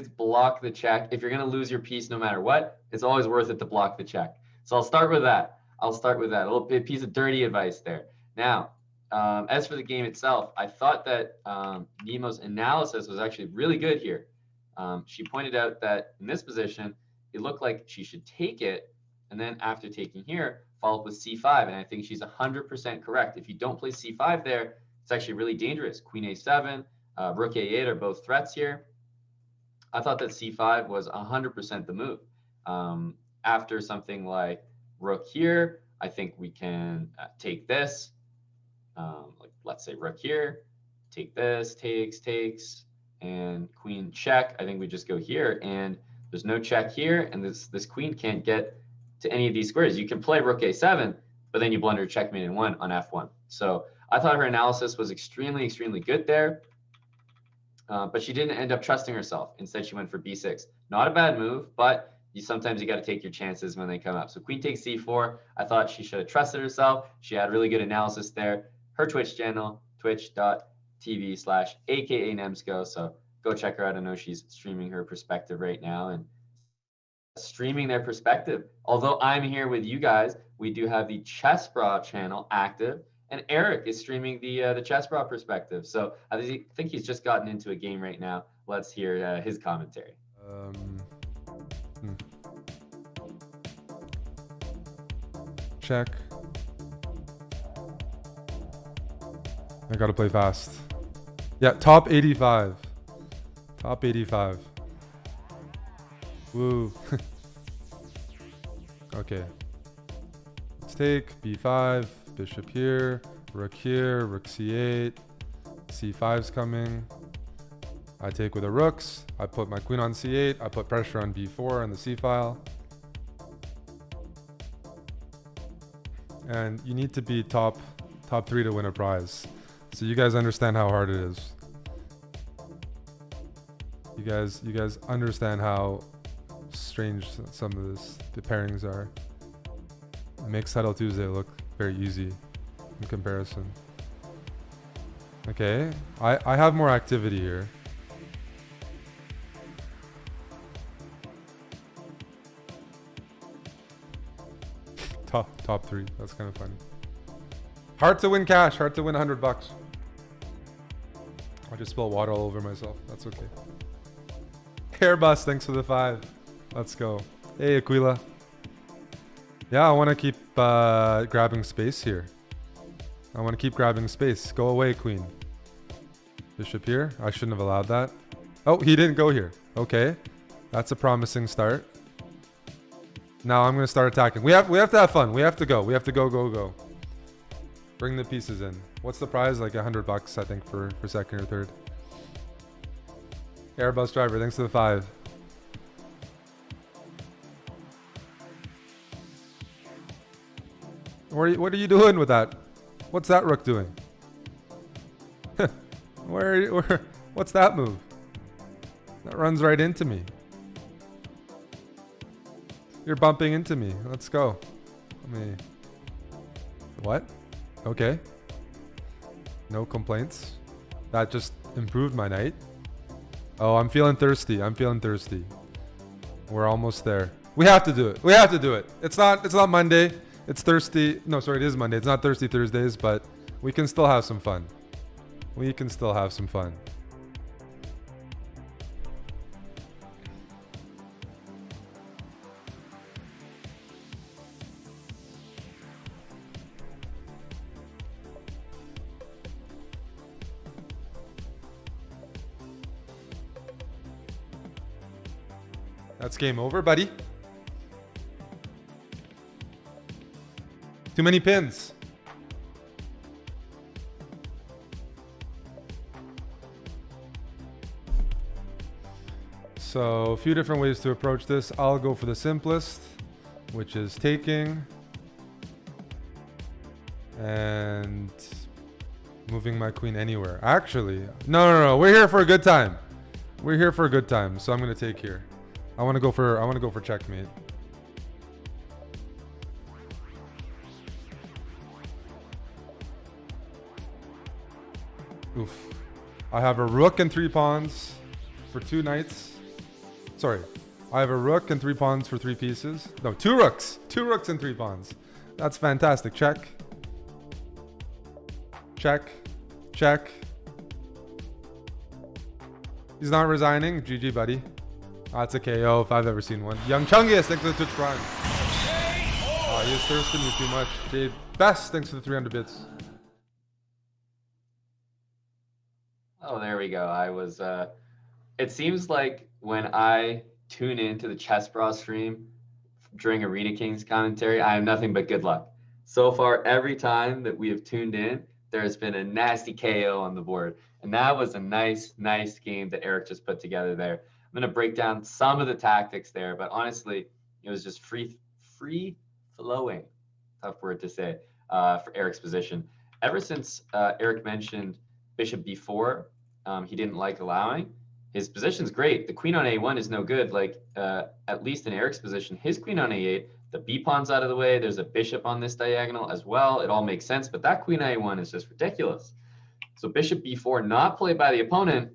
block the check. If you're going to lose your piece no matter what, it's always worth it to block the check. So I'll start with that. A little bit piece of dirty advice there. Now, as for the game itself, I thought that Nemo's analysis was actually really good here. She pointed out that in this position, it looked like she should take it, and then after taking here, follow up with c5, and I think she's 100% correct. If you don't play c5 there, it's actually really dangerous. Queen a7, rook a8 are both threats here. I thought that c5 was 100% the move. After something like rook here, I think we can take this. Like let's say rook here, take this, takes, and queen check. I think we just go here, and there's no check here, and this queen can't get to any of these squares. You can play rook a7, but then you blunder checkmate in one on f1. So I thought her analysis was extremely good there, but she didn't end up trusting herself. Instead, she went for b6. Not a bad move, but sometimes you got to take your chances when they come up. So queen takes c4. I thought she should have trusted herself. She had really good analysis there. Her Twitch channel, twitch.tv/AKA Nemsko. So go check her out. I know she's streaming her perspective right now and streaming their perspective. Although I'm here with you guys, we do have the Chessbra channel active, and Eric is streaming the Chessbra perspective. So I think he's just gotten into a game right now. Let's hear his commentary. Check. I gotta play fast. Yeah, top 85. Top 85. Woo. Okay. Let's take b5, bishop here, rook c8, c5's coming. I take with the rooks. I put my queen on c8. I put pressure on b4 and the c file. And you need to be top 3 to win a prize. So you guys understand how hard it is. You guys understand how strange some of the pairings are. It makes Title Tuesday look very easy in comparison. Okay, I have more activity here. Top 3. That's kind of funny. Hard to win cash. Hard to win $100. I just spilled water all over myself. That's okay. Airbus, thanks for the 5. Let's go. Hey, Aquila. Yeah, I want to keep grabbing space here. I want to keep grabbing space. Go away, queen. Bishop here. I shouldn't have allowed that. Oh, he didn't go here. Okay. That's a promising start. Now I'm going to start attacking. We have to have fun. We have to go. We have to go. Bring the pieces in. What's the prize? Like $100, I think, for second or third. Airbus driver, thanks to the 5. What are you doing with that? What's that rook doing? What's that move? That runs right into me. You're bumping into me. Let's go. What? Okay. No complaints. That just improved my night. Oh, I'm feeling thirsty. We're almost there. We have to do it. It's not Monday. It's thirsty. No, sorry, it is Monday. It's not Thirsty Thursdays, but we can still have some fun. That's game over, buddy. Too many pins. So a few different ways to approach this. I'll go for the simplest, which is taking and moving my queen anywhere. Actually, no. We're here for a good time. So I'm gonna take here. I want to go for checkmate. Oof. I have a rook and 3 pawns for 2 knights. Sorry. I have a rook and 3 pawns for 3 pieces. No, 2 rooks. 2 rooks and 3 pawns. That's fantastic. Check. He's not resigning. GG, buddy. That's a KO if I've ever seen one. Young Chungus, thanks for the Twitch Prime. Oh, he was thirsting me too much. Dave Best, thanks for the 300 bits. Oh, there we go. I was, it seems like when I tune into the Chess Bros stream during Arena Kings commentary, I have nothing but good luck. So far, every time that we have tuned in, there has been a nasty KO on the board. And that was a nice game that Eric just put together there. I'm going to break down some of the tactics there, but honestly, it was just free flowing, tough word to say, for Eric's position. Ever since Eric mentioned Bishop B4, he didn't like allowing. His position's great. The queen on A1 is no good. Like, at least in Eric's position, his queen on A8, the B pawn's out of the way. There's a bishop on this diagonal as well. It all makes sense, but that queen on A1 is just ridiculous. So Bishop B4 not played by the opponent,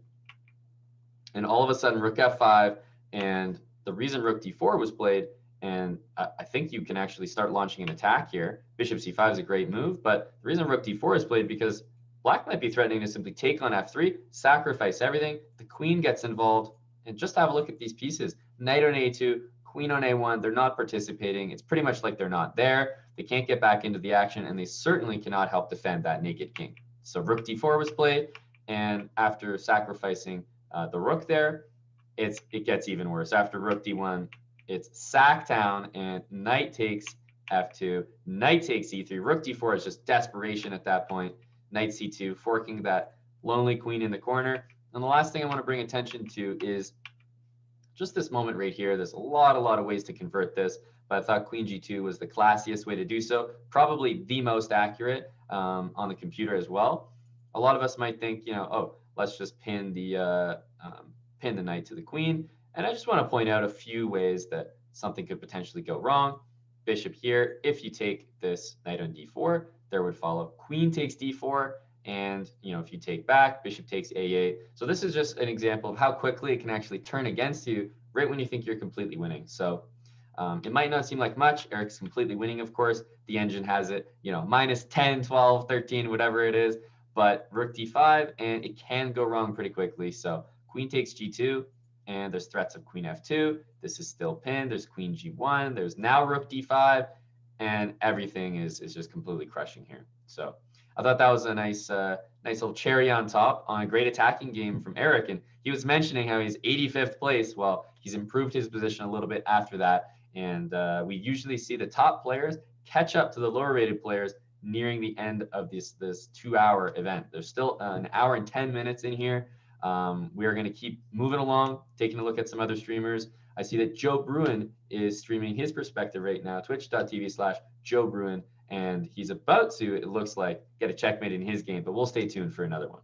and all of a sudden Rook F5, and the reason Rook D4 was played, and I think you can actually start launching an attack here. Bishop C5 is a great move, but the reason Rook D4 is played because Black might be threatening to simply take on F3, sacrifice everything, the queen gets involved, and just have a look at these pieces. Knight on A2, queen on A1, they're not participating. It's pretty much like they're not there. They can't get back into the action, and they certainly cannot help defend that naked king. So Rook D4 was played, and after sacrificing the rook there, it gets even worse. After Rook D1, it's sack down, and knight takes F2, knight takes E3. Rook D4 is just desperation at that point. Knight C2, forking that lonely queen in the corner. And the last thing I want to bring attention to is just this moment right here. There's a lot of ways to convert this, but I thought Queen G2 was the classiest way to do so. Probably the most accurate on the computer as well. A lot of us might think, oh, let's just pin the knight to the queen. And I just want to point out a few ways that something could potentially go wrong. Bishop here, if you take this knight on D4, there would follow queen takes D4. And, if you take back, bishop takes A8. So this is just an example of how quickly it can actually turn against you right when you think you're completely winning. So it might not seem like much. Eric's completely winning, of course. The engine has it, minus 10, 12, 13, whatever it is. But Rook D5, and it can go wrong pretty quickly. So queen takes G2, and there's threats of queen F2. this is still pinned. There's queen g1. There's now rook d5, and everything is just completely crushing here. So I thought that was a nice little cherry on top on a great attacking game from Eric. And he was mentioning how he's 85th place. Well, he's improved his position a little bit after that. And we usually see the top players catch up to the lower rated players nearing the end of this 2-hour event. There's still an hour and 10 minutes in here. We are going to keep moving along, taking a look at some other streamers. I see that Joe Bruin is streaming his perspective right now, twitch.tv/Joe Bruin, and he's about to, it looks like, get a checkmate in his game, but we'll stay tuned for another one.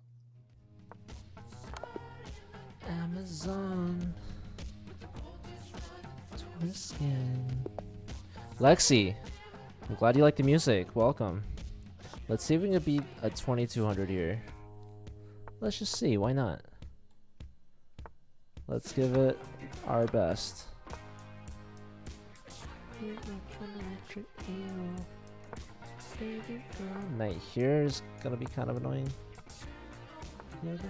Amazon. Lexi, I'm glad you like the music. Welcome. Let's see if we can beat a 2200 here. Let's just see. Why not? Let's give it our best. Knight here is gonna be kind of annoying. Let's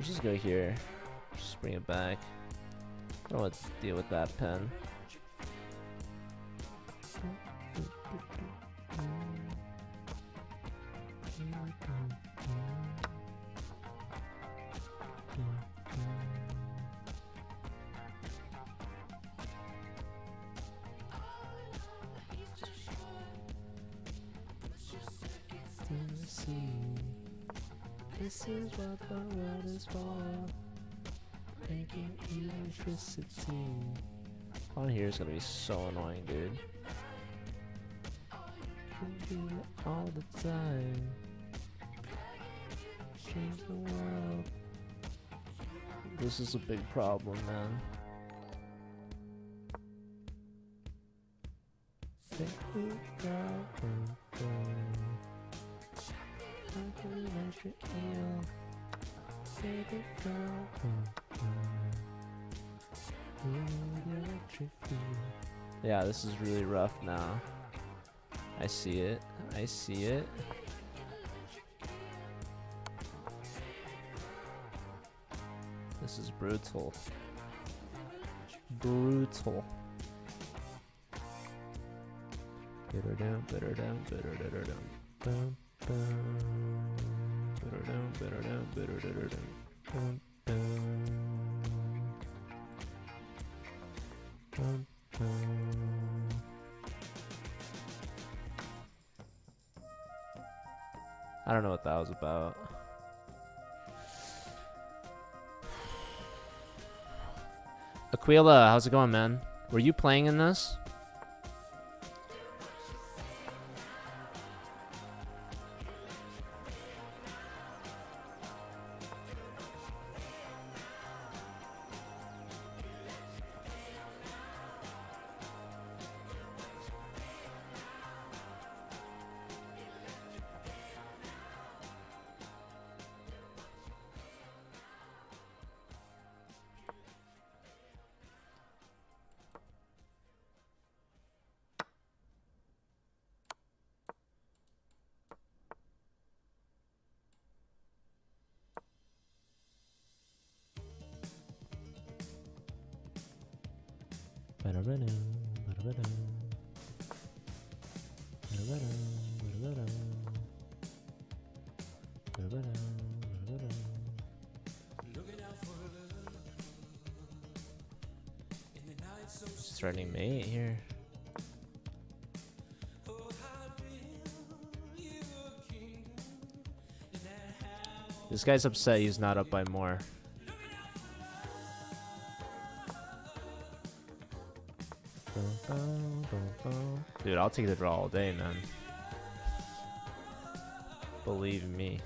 just go here. Just bring it back. I don't want to deal with that pen. This is what the world is for. Making electricity. On here is gonna be so annoying, dude. Can do it all the time. Change the world. This is a big problem, man. Yeah, this is really rough now. I see it. I see it. This is brutal. Brutal. Bitter down, bitter down, bitter, bitter down. Bum, bum. Bitter down, bitter down, bitter, bitter down. Bum, bum. Bum, bum. I don't know what that was about. Aquila, how's it going, man? Were you playing in this? Just threatening mate here. This guy's upset he's not up by more. Dude, I'll take the draw all day, man. Believe me.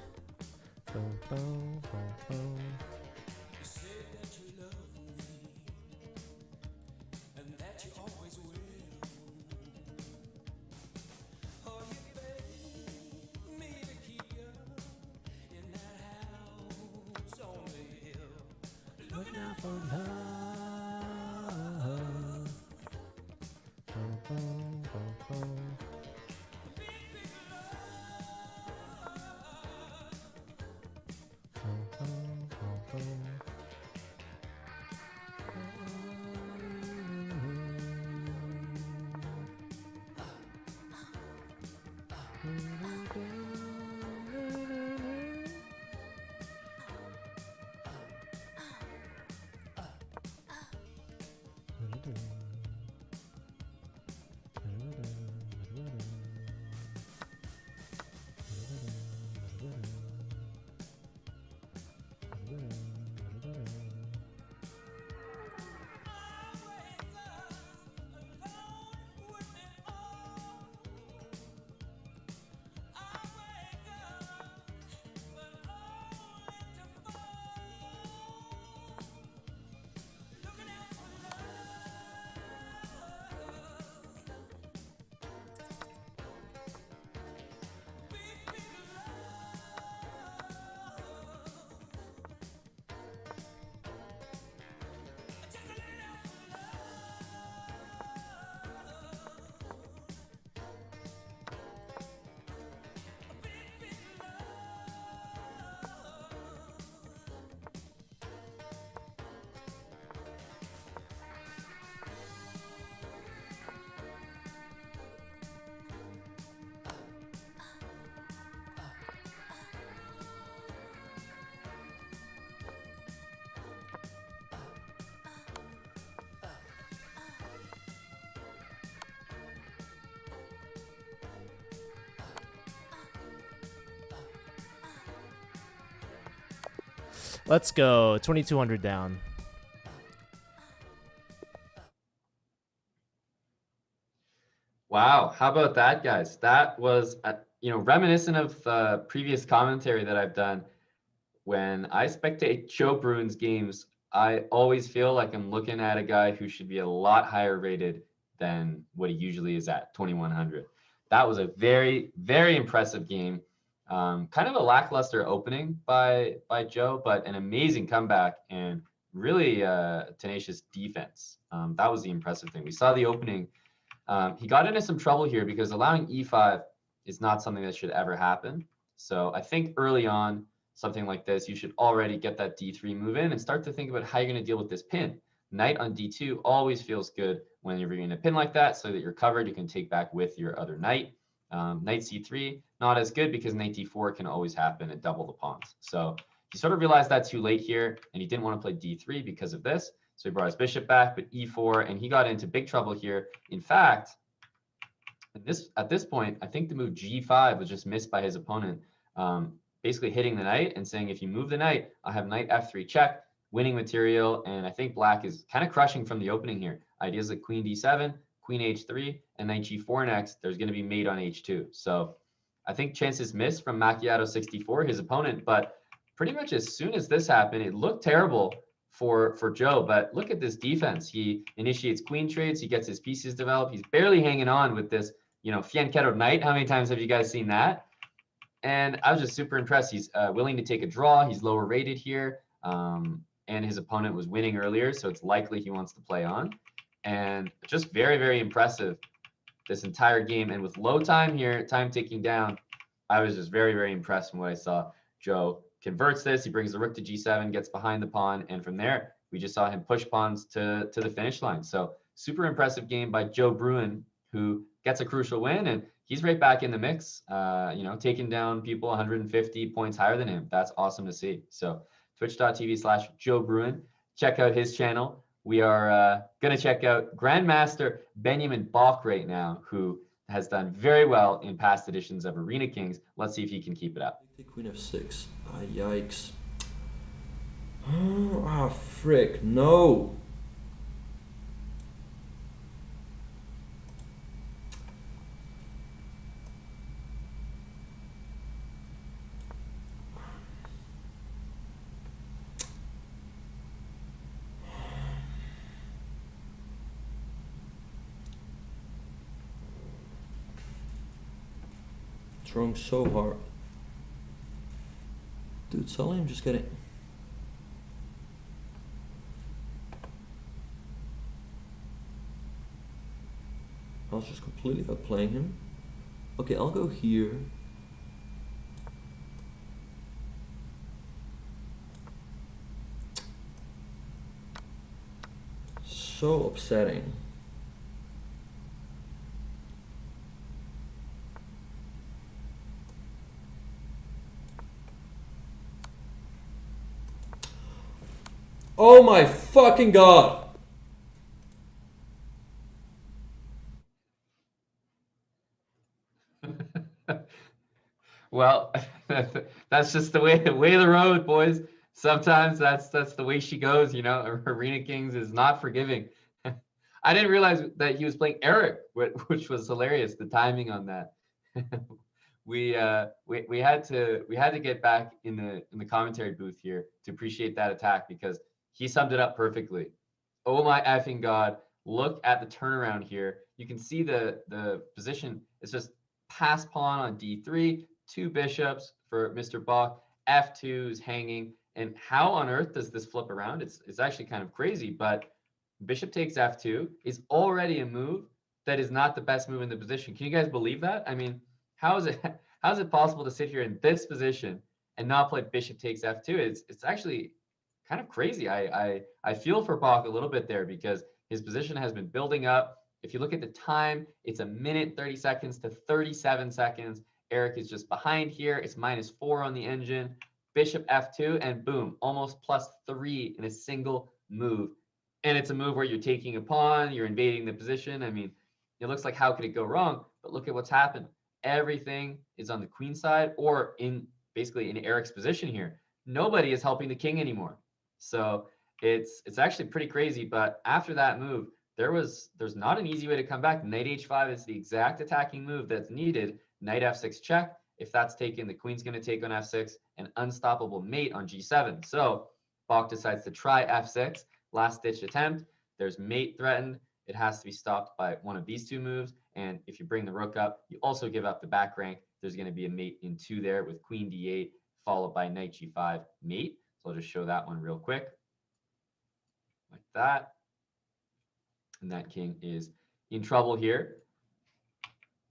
Let's go. 2,200 down. Wow, how about that, guys? That was, reminiscent of previous commentary that I've done. When I spectate Joe Bruin's games, I always feel like I'm looking at a guy who should be a lot higher rated than what he usually is at, 2,100. That was a very, very impressive game. Kind of a lackluster opening by Joe, but an amazing comeback and really tenacious defense. That was the impressive thing. We saw the opening. He got into some trouble here because allowing e5 is not something that should ever happen. So I think early on, something like this, you should already get that d3 move in and start to think about how you're going to deal with this pin. Knight on d2 always feels good when you're in a pin like that so that you're covered. You can take back with your other knight. Knight c3, not as good because knight d4 can always happen and double the pawns. So he sort of realized that too late here, and he didn't want to play d3 because of this. So he brought his bishop back, but e4, and he got into big trouble here. In fact, at this point, I think the move g5 was just missed by his opponent, basically hitting the knight and saying, if you move the knight, I'll have knight f3 check, winning material, and I think black is kind of crushing from the opening here. Ideas like queen d7, queen h3, and knight g4 next. There's going to be mate on h2. So I think chances missed from Macchiato 64, his opponent, but pretty much as soon as this happened, it looked terrible for Joe. But look at this defense. He initiates queen trades. He gets his pieces developed. He's barely hanging on with this, Fianchetto knight. How many times have you guys seen that? And I was just super impressed. He's willing to take a draw. He's lower rated here. And his opponent was winning earlier, so it's likely he wants to play on. And just very, very impressive this entire game. And with low time here, time ticking down, I was just very, very impressed from what I saw. Joe converts this. He brings the rook to g7, gets behind the pawn. And from there, we just saw him push pawns to the finish line. So super impressive game by Joe Bruin, who gets a crucial win. And he's right back in the mix, taking down people 150 points higher than him. That's awesome to see. So twitch.tv/Joe Bruin. Check out his channel. We are going to check out Grandmaster Benjamin Bach right now, who has done very well in past editions of Arena Kings. Let's see if he can keep it up. Queen f6. Yikes. Frick. No. Throwing so hard. Dude, Sully, I'm just kidding. I was just completely outplaying him. Okay, I'll go here. So upsetting. Oh my fucking god! Well, that's just the way of the road, boys. Sometimes that's the way she goes. Arena Kings is not forgiving. I didn't realize that he was playing Eric, which was hilarious. The timing on that. We had to get back in the commentary booth here to appreciate that attack because he summed it up perfectly. Oh my effing god! Look at the turnaround here. You can see the position. It's just pass pawn on d3, 2 bishops for Mr. Bach. f2 is hanging. And how on earth does this flip around? It's actually kind of crazy. But bishop takes f2 is already a move that is not the best move in the position. Can you guys believe that? I mean, how is it possible to sit here in this position and not play bishop takes f2? It's actually kind of crazy. I feel for Bach a little bit there because his position has been building up. If you look at the time, it's 1 minute 30 seconds to 37 seconds. Eric is just behind here. It's -4 on the engine. Bishop f2 and boom, almost +3 in a single move. And it's a move where you're taking a pawn, you're invading the position. I mean, it looks like how could it go wrong? But look at what's happened. Everything is on the queen side or basically in Eric's position here. nobody is helping the king anymore. So it's actually pretty crazy. But after that move, there's not an easy way to come back. Knight h5 is the exact attacking move that's needed. Knight f6 check. If that's taken, the queen's going to take on f6, an unstoppable mate on g7. So Bach decides to try f6, last ditch attempt. There's mate threatened. It has to be stopped by one of these two moves. And if you bring the rook up, you also give up the back rank. There's going to be a mate in 2 there with queen d8, followed by knight g5 mate. So I'll just show that one real quick. Like that. And that king is in trouble here.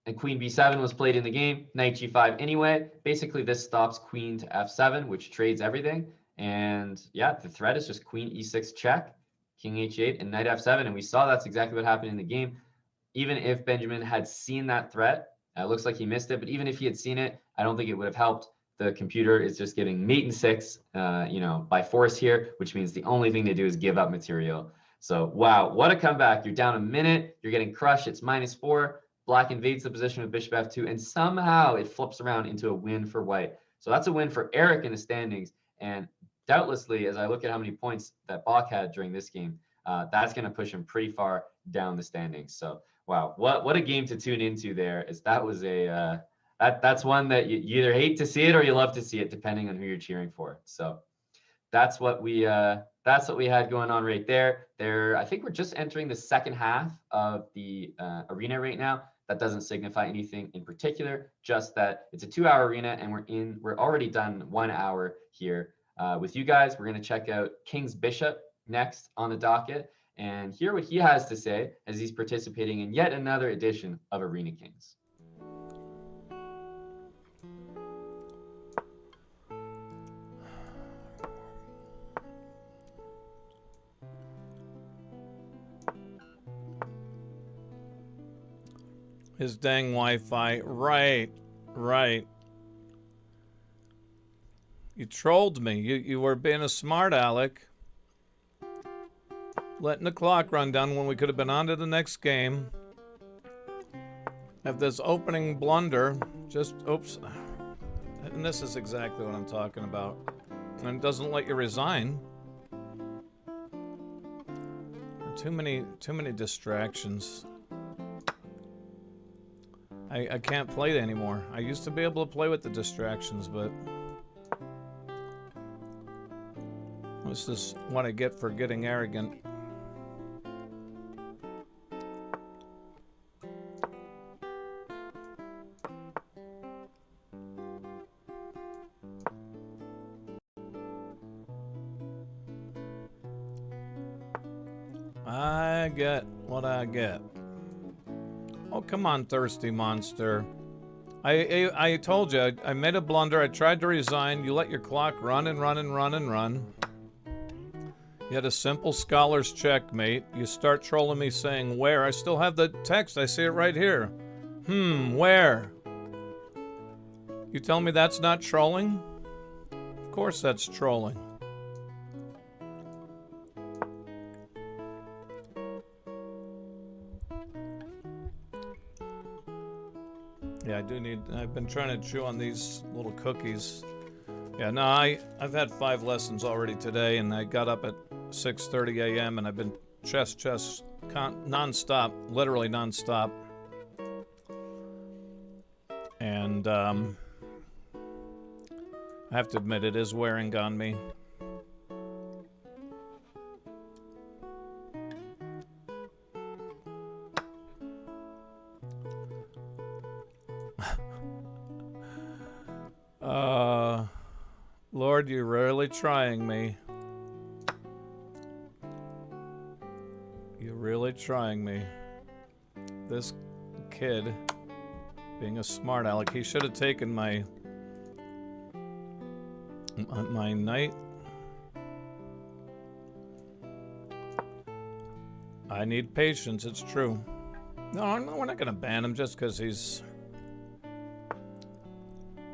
And queen b7 was played in the game, knight g5 anyway. Basically, this stops queen to f7, which trades everything. And yeah, the threat is just queen e6 check, king h8, and knight f7. And we saw that's exactly what happened in the game. Even if Benjamin had seen that threat, it looks like he missed it, but even if he had seen it, I don't think it would have helped. The computer is just giving mate in 6, by force here, which means the only thing to do is give up material. So, wow, what a comeback. You're down a minute. You're getting crushed. It's -4. Black invades the position with bishop f2, and somehow it flips around into a win for white. So that's a win for Eric in the standings. And doubtlessly, as I look at how many points that Bach had during this game, that's going to push him pretty far down the standings. So, wow, what a game to tune into there. As that was that's one that you either hate to see it or you love to see it, depending on who you're cheering for. So that's what we had going on right there. I think we're just entering the second half of the arena right now. That doesn't signify anything in particular, just that it's a 2-hour arena, and we're already done 1 hour here with you guys. We're going to check out King's Bishop next on the docket and hear what he has to say as he's participating in yet another edition of Arena Kings. His dang Wi-Fi. Right. You trolled me. You were being a smart aleck. Letting the clock run down when we could have been on to the next game. Have this opening blunder. Just, oops. And this is exactly what I'm talking about. And it doesn't let you resign. Too many distractions. I can't play it anymore. I used to be able to play with the distractions, but this is what I get for getting arrogant. I get what I get. Oh, come on, thirsty monster. I told you, I made a blunder. I tried to resign. You let your clock run and run and run and run. You had a simple scholar's checkmate. You start trolling me saying, where? I still have the text. I see it right here. Where? You tell me that's not trolling? Of course that's trolling. Yeah, I've been trying to chew on these little cookies. Yeah, no, I've had 5 lessons already today, and I got up at 6:30 a.m. and I've been chess non-stop, literally non-stop. And I have to admit, it is wearing on me. Lord, you're really trying me. You're really trying me. This kid, being a smart aleck, he should have taken my knight. I need patience, it's true. No, we're not gonna ban him just because he's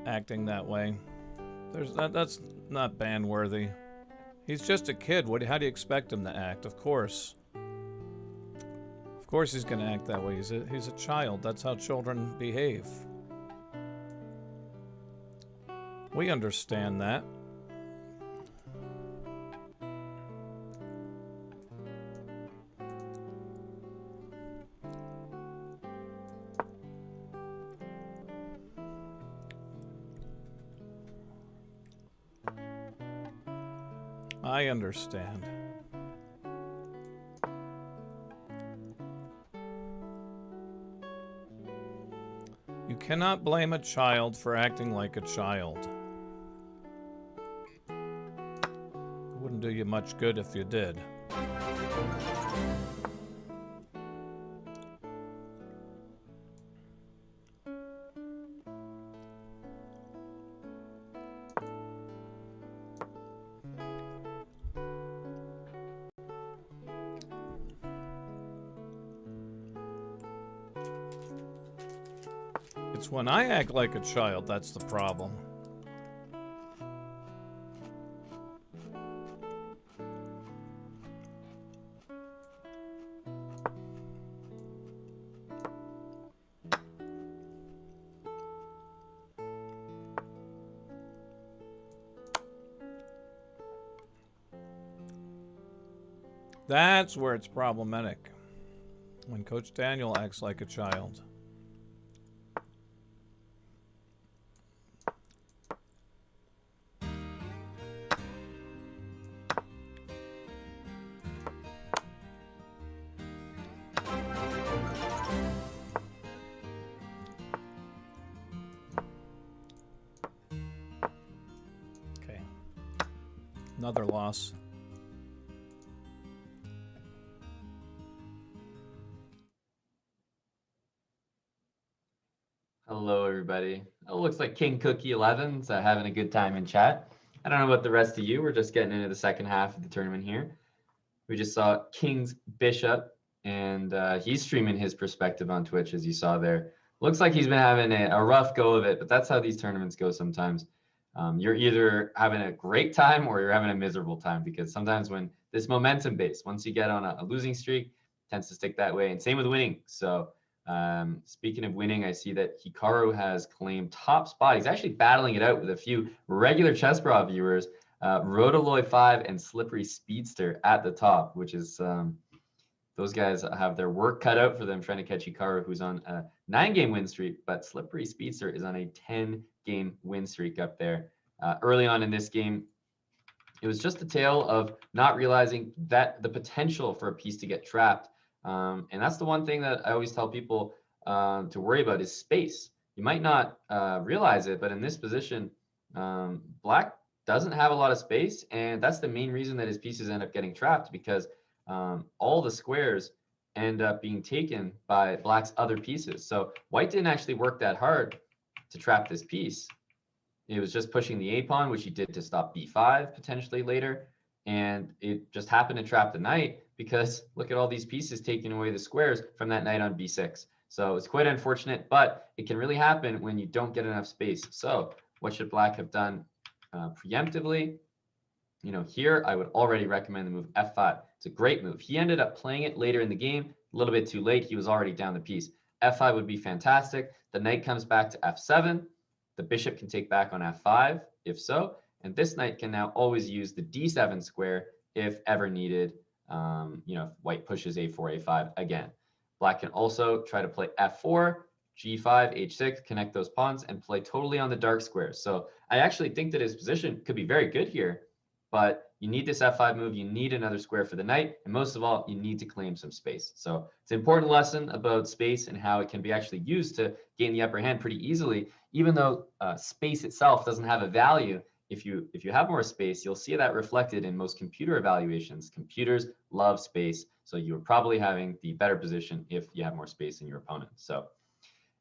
acting that way. That's not ban worthy. He's just a kid. How do you expect him to act? Of course. Of course he's gonna act that way. He's a child. That's how children behave. We understand that. I understand. You cannot blame a child for acting like a child. It wouldn't do you much good if you did. It's when I act like a child that's the problem. That's where it's problematic. When Coach Daniel acts like a child. Okay. Another loss. Hello, everybody. It looks like King Cookie 11's having a good time in chat. I don't know about the rest of you. We're just getting into the second half of the tournament here. We just saw King's Bishop, and he's streaming his perspective on Twitch, as you saw there. Looks like he's been having a rough go of it, but that's how these tournaments go sometimes. You're either having a great time or you're having a miserable time, because sometimes when this momentum base, once you get on a losing streak, tends to stick that way. And same with winning. So speaking of winning, I see that Hikaru has claimed top spot. He's actually battling it out with a few regular Chessbrah viewers, Rotoloy 5 and Slippery Speedster at the top, which is those guys have their work cut out for them trying to catch Hikaru, who's on a 9-game win streak, but Slippery Speedster is on a 10-game win streak up there. Early on in this game, it was just a tale of not realizing that the potential for a piece to get trapped. And that's the one thing that I always tell people to worry about is space. You might not realize it, but in this position, Black doesn't have a lot of space, and that's the main reason that his pieces end up getting trapped, because all the squares end up being taken by Black's other pieces. So White didn't actually work that hard to trap this piece. It was just pushing the A pawn, which he did to stop B5 potentially later, and it just happened to trap the knight, because look at all these pieces taking away the squares from that knight on B6. So it's quite unfortunate, but it can really happen when you don't get enough space. So what should Black have done preemptively? You know, here I would already recommend the move F5. It's a great move. He ended up playing it later in the game, a little bit too late. He was already down the piece. F5 would be fantastic. The knight comes back to F7. The bishop can take back on F5, if so. And this knight can now always use the D7 square if ever needed. You know, if White pushes A4, A5 again. Black can also try to play F4, G5, H6, connect those pawns, and play totally on the dark squares. So I actually think that his position could be very good here, but you need this F5 move. You need another square for the knight. And most of all, you need to claim some space. So it's an important lesson about space and how it can be actually used to gain the upper hand pretty easily, even though space itself doesn't have a value. If you have more space, you'll see that reflected in most computer evaluations. Computers love space, so you're probably having the better position if you have more space than your opponent. So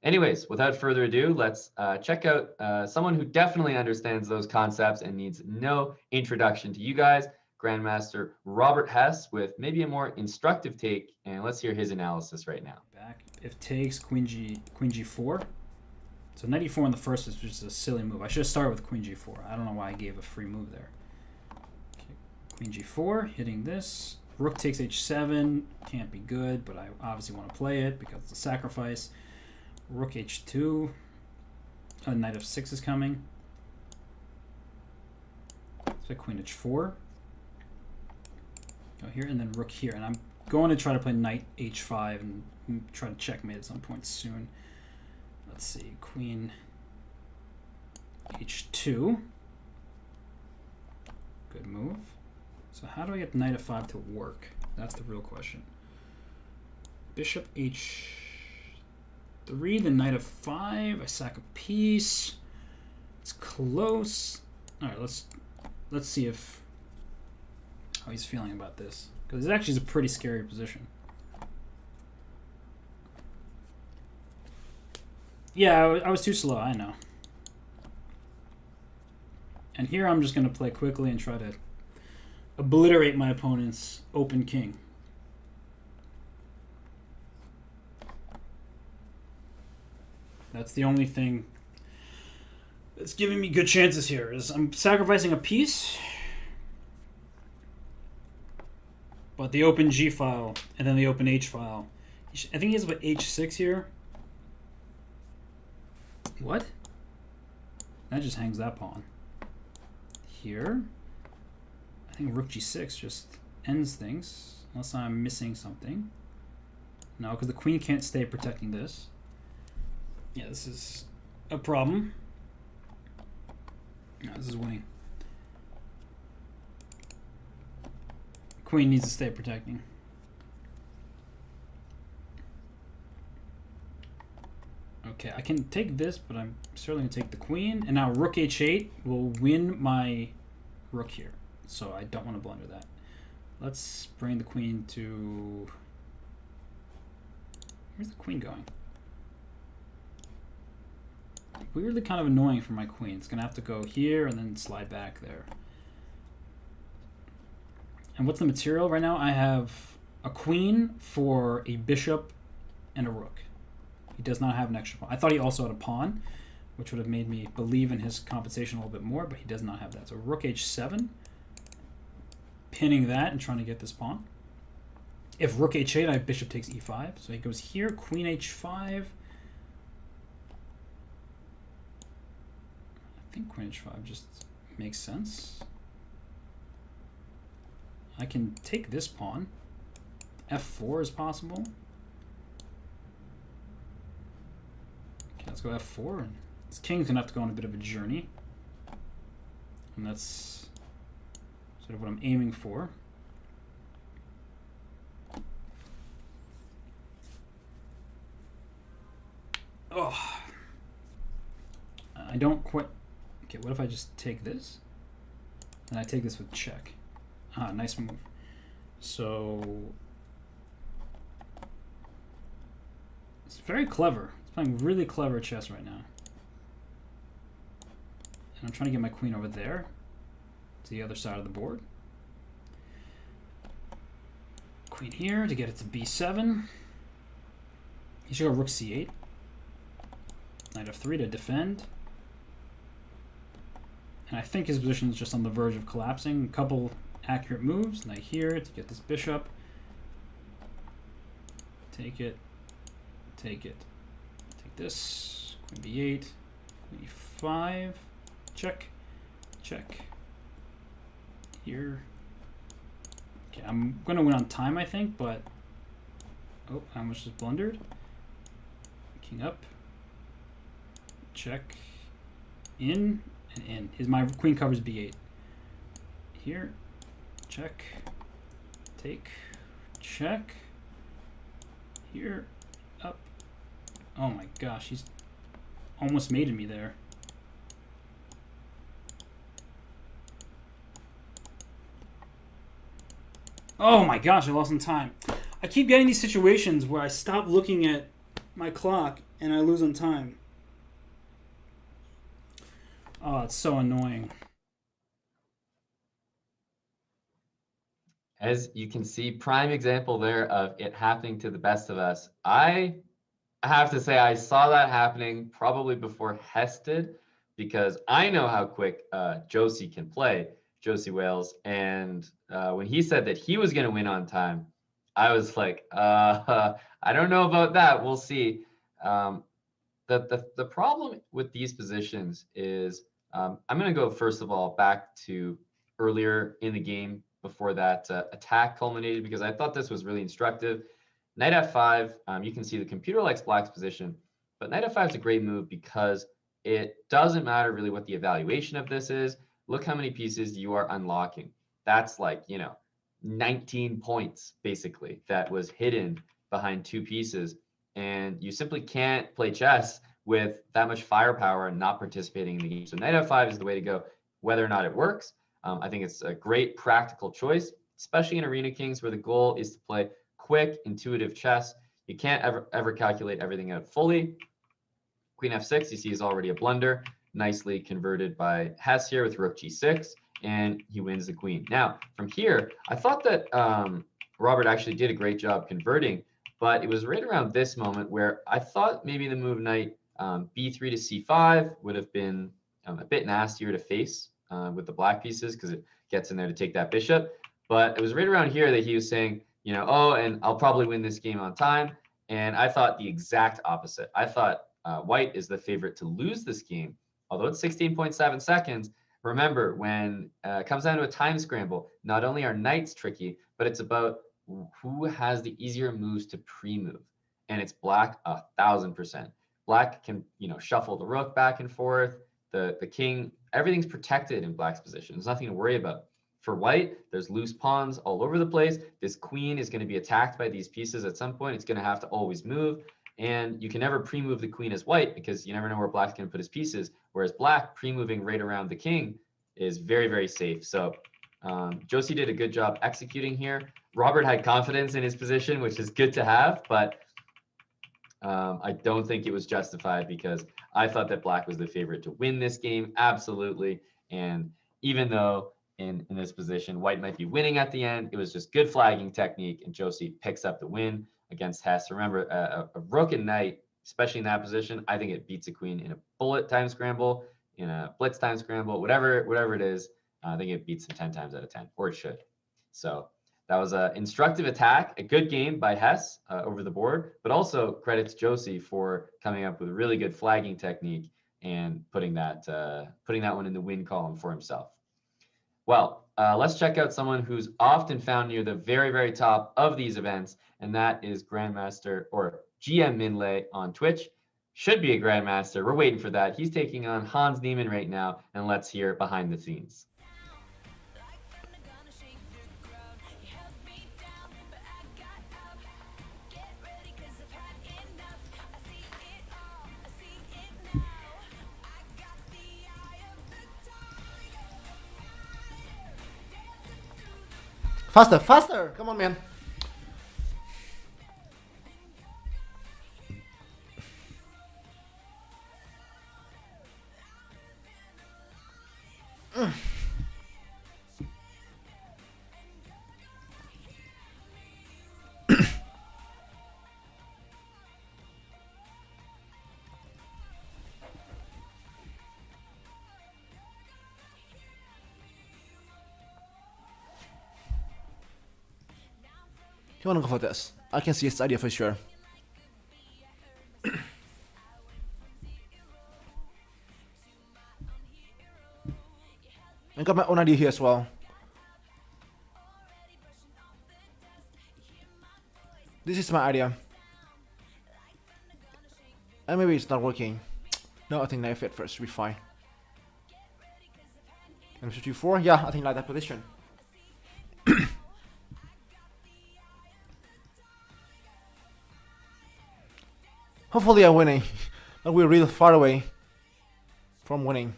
anyways, without further ado, let's check out someone who definitely understands those concepts and needs no introduction to you guys, Grandmaster Robert Hess, with maybe a more instructive take, and let's hear his analysis right now. Back, if takes Queen G4. So knight e4 in the first is just a silly move. I should have started with Queen G4. I don't know why I gave a free move there. Okay. Queen G4, hitting this. Rook takes H7, can't be good, but I obviously want to play it because it's a sacrifice. Rook H2, Knight F6 is coming. So Queen H4. Go here, and then Rook here. And I'm going to try to play Knight H5 and try to checkmate at some point soon. Let's see, Queen H2. Good move. So how do I get knight f5 to work? That's the real question. Bishop h3, then knight f5. I sack a piece. It's close. All right, let's see if how he's feeling about this, because it actually is a pretty scary position. Yeah, I was too slow. I know. And here I'm just going to play quickly and try to obliterate my opponent's open king. That's the only thing that's giving me good chances here, is I'm sacrificing a piece, but the open G file and then the open H file. I think he has about H6 here. What? That just hangs that pawn. Here, I think rook G6 just ends things, unless I'm missing something. No, because the queen can't stay protecting this. Yeah, this is a problem. No, this is winning. Queen needs to stay protecting. Okay, I can take this, but I'm certainly going to take the queen. And now rook h8 will win my rook here. So I don't want to blunder that. Let's bring the queen to... Where's the queen going? Weirdly kind of annoying for my queen. It's going to have to go here and then slide back there. And what's the material right now? I have a queen for a bishop and a rook. He does not have an extra pawn. I thought he also had a pawn, which would have made me believe in his compensation a little bit more, but he does not have that. So rook h7, pinning that and trying to get this pawn. If rook h8, I have bishop takes e5. So he goes here, queen h5. I think queen h5 just makes sense. I can take this pawn. f4 is possible. Okay, let's go f4. And this king's gonna have to go on a bit of a journey. And that's sort of what I'm aiming for. Oh, I don't quite. Okay, what if I just take this? And I take this with check. Ah, nice move. So it's very clever. It's playing really clever chess right now. And I'm trying to get my queen over there to the other side of the board. Queen here to get it to b7. He should go rook c8. Knight f3 to defend. And I think his position is just on the verge of collapsing. A couple accurate moves. Knight here to get this bishop. Take it. Take it. Take this. Queen b8. Queen e5. Check. Check. Here. Okay, I'm going to win on time, I think, but... Oh, I almost just blundered. King up. Check. In. And in. My queen covers b8. Here. Check. Take. Check. Here. Up. Oh my gosh, he's almost mated me there. Oh my gosh, I lost some time. I keep getting these situations where I stop looking at my clock and I lose on time. Oh, it's so annoying. As you can see, prime example there of it happening to the best of us. I have to say I saw that happening probably before Hess did, because I know how quick Josie can play, Josie Wales. And when he said that he was going to win on time, I was like, I don't know about that. We'll see. The problem with these positions is I'm going to go, first of all, back to earlier in the game before that attack culminated, because I thought this was really instructive. Knight f5, you can see the computer likes black's position, but knight f5 is a great move because it doesn't matter really what the evaluation of this is. Look how many pieces you are unlocking. That's like, 19 points basically that was hidden behind two pieces. And you simply can't play chess with that much firepower and not participating in the game. So knight f5 is the way to go, whether or not it works. I think it's a great practical choice, especially in Arena Kings where the goal is to play quick, intuitive chess. You can't ever calculate everything out fully. Queen f6, you see, is already a blunder, nicely converted by Hess here with rook g6, and he wins the queen. Now, from here, I thought that Robert actually did a great job converting, but it was right around this moment where I thought maybe the move knight b3 to c5 would have been a bit nastier to face with the black pieces because it gets in there to take that bishop. But it was right around here that he was saying, oh, and I'll probably win this game on time. And I thought the exact opposite. I thought white is the favorite to lose this game, although it's 16.7 seconds. Remember, when it comes down to a time scramble, not only are knights tricky, but it's about who has the easier moves to pre-move. And it's black 1,000%. Black can, shuffle the rook back and forth, the king, everything's protected in black's position. There's nothing to worry about. For white, there's loose pawns all over the place. This queen is going to be attacked by these pieces at some point. It's going to have to always move. And you can never pre-move the queen as white because you never know where black's going to put his pieces. Whereas black pre-moving right around the king is very, very safe. So Josie did a good job executing here. Robert had confidence in his position, which is good to have, but I don't think it was justified because I thought that black was the favorite to win this game, absolutely. And even though in this position, white might be winning at the end, it was just good flagging technique, and Josie picks up the win against Hess. Remember, a rook and knight, especially in that position, I think it beats a queen in a bullet time scramble, in a blitz time scramble, whatever it is. I think it beats them 10 times out of 10, or it should. So that was an instructive attack, a good game by Hess over the board, but also credits Josie for coming up with a really good flagging technique and putting that one in the win column for himself. Well, let's check out someone who's often found near the very, very top of these events, and that is Grandmaster or GM Minlay on Twitch. Should be a Grandmaster. We're waiting for that. He's taking on Hans Niemann right now, and let's hear behind the scenes. Faster, faster! Come on, man. You wanna go for this? I can see his idea for sure. I got my own idea here as well. This is my idea. And maybe it's not working. No, I think knight f8 first should be fine. And 54, yeah, I think like that position. Hopefully I'm winning, but we're really far away from winning.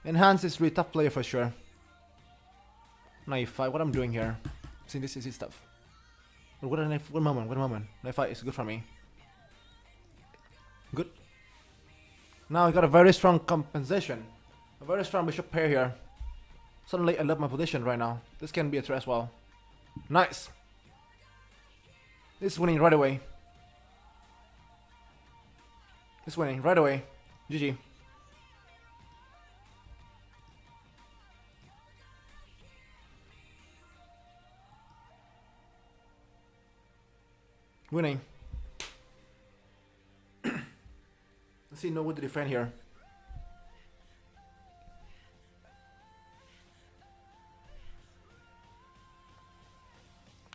And Hans is really tough player for sure. Knight 5, what I'm doing here? See, this is his stuff. But one moment. Knight 5 is good for me. Good. Now I got a very strong compensation. A very strong bishop pair here. Suddenly I love my position right now. This can be a threat as well. Nice. This is winning right away. It's winning right away. GG. Winning. Let's see, no way to defend here.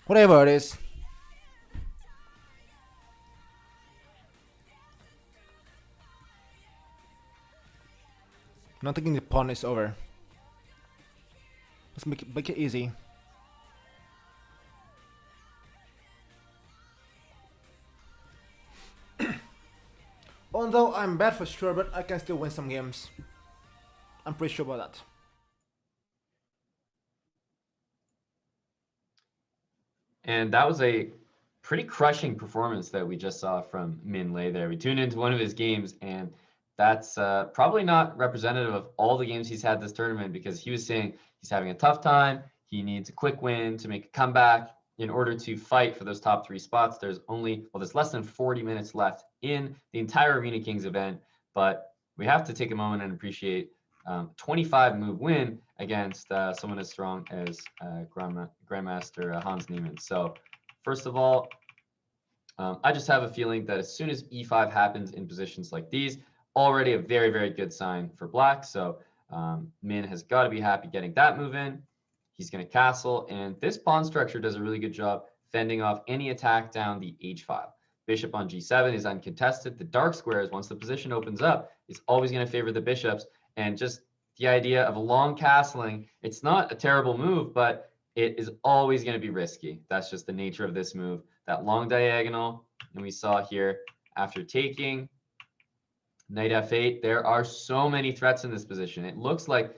Whatever it is. Not thinking the pawn is over. Let's make it easy. Although I'm bad for sure, but I can still win some games. I'm pretty sure about that. And that was a pretty crushing performance that we just saw from Min Lei there. We tuned into one of his games, and that's probably not representative of all the games he's had this tournament, because he was saying he's having a tough time. He needs a quick win to make a comeback in order to fight for those top 3 spots. There's less than 40 minutes left in the entire Arena Kings event, but we have to take a moment and appreciate 25 move win against someone as strong as Grandmaster Hans Niemann. So first of all, I just have a feeling that as soon as e5 happens in positions like these, already a very, very good sign for black. So Min has got to be happy getting that move in. He's going to castle, and this pawn structure does a really good job fending off any attack down the h file. Bishop on g7 is uncontested. The dark squares, once the position opens up, is always going to favor the bishops. And just the idea of a long castling, it's not a terrible move, but it is always going to be risky. That's just the nature of this move. That long diagonal, and we saw here after taking knight f8, there are so many threats in this position. It looks like,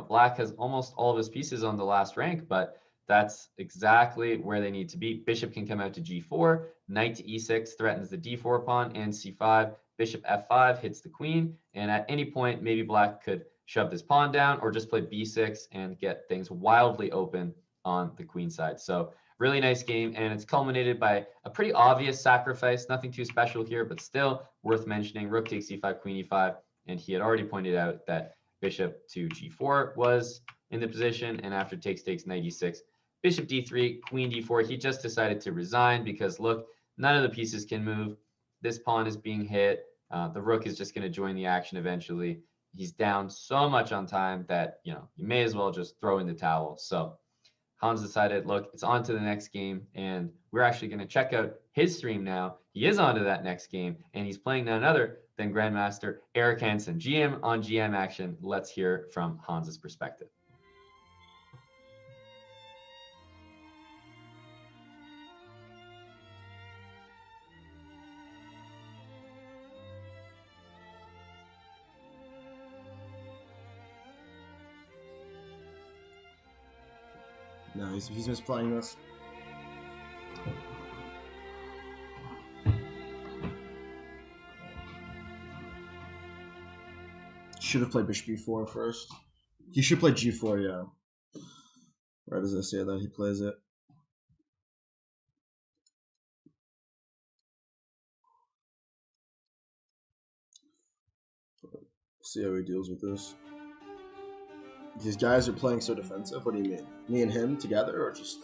black has almost all of his pieces on the last rank, but that's exactly where they need to be. Bishop can come out to g4, knight to e6 threatens the d4 pawn, and c5, bishop f5 hits the queen, and at any point, maybe black could shove this pawn down or just play b6 and get things wildly open on the queen side. So really nice game, and it's culminated by a pretty obvious sacrifice. Nothing too special here, but still worth mentioning. Rook takes e5, queen e5, and he had already pointed out that bishop to g4 was in the position, and after takes knight e6, bishop d3, queen d4. He just decided to resign because, look, none of the pieces can move. This pawn is being hit. The rook is just going to join the action eventually. He's down so much on time that, you may as well just throw in the towel. So Hans decided, look, it's on to the next game, and we're actually going to check out his stream now. He is on to that next game, and he's playing none other than Grandmaster Erik Hansen. GM on GM action. Let's hear from Hans's perspective. No, he's misplaying this. Should have played bishop b4 first. He should play g4, yeah. Right as I say that, he plays it. See how he deals with this. These guys are playing so defensive. What do you mean? Me and him together, or just...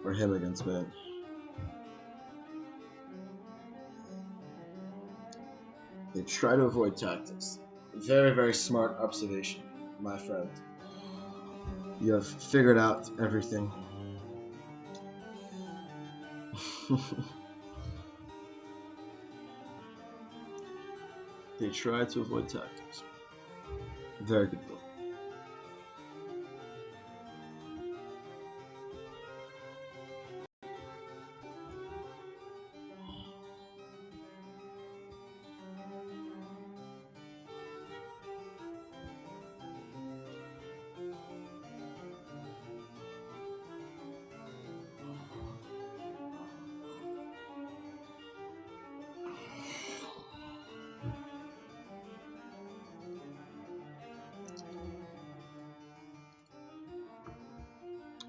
Or him against me? They try to avoid tactics. Very, very smart observation, my friend. You have figured out everything. They try to avoid tactics. Very good book.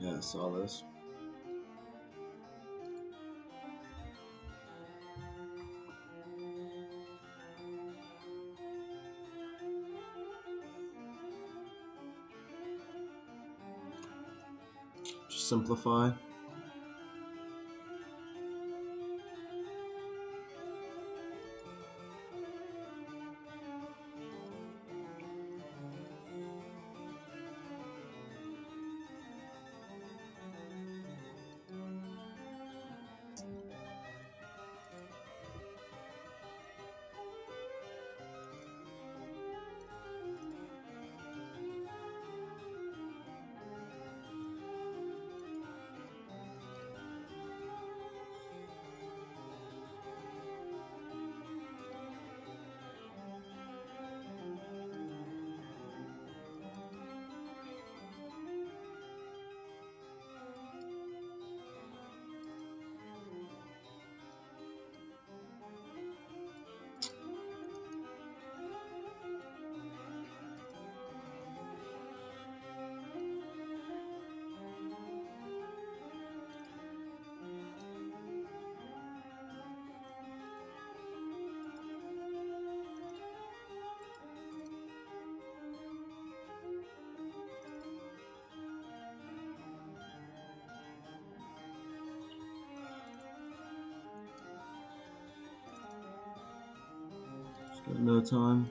Yeah, I saw this. Just simplify. No time.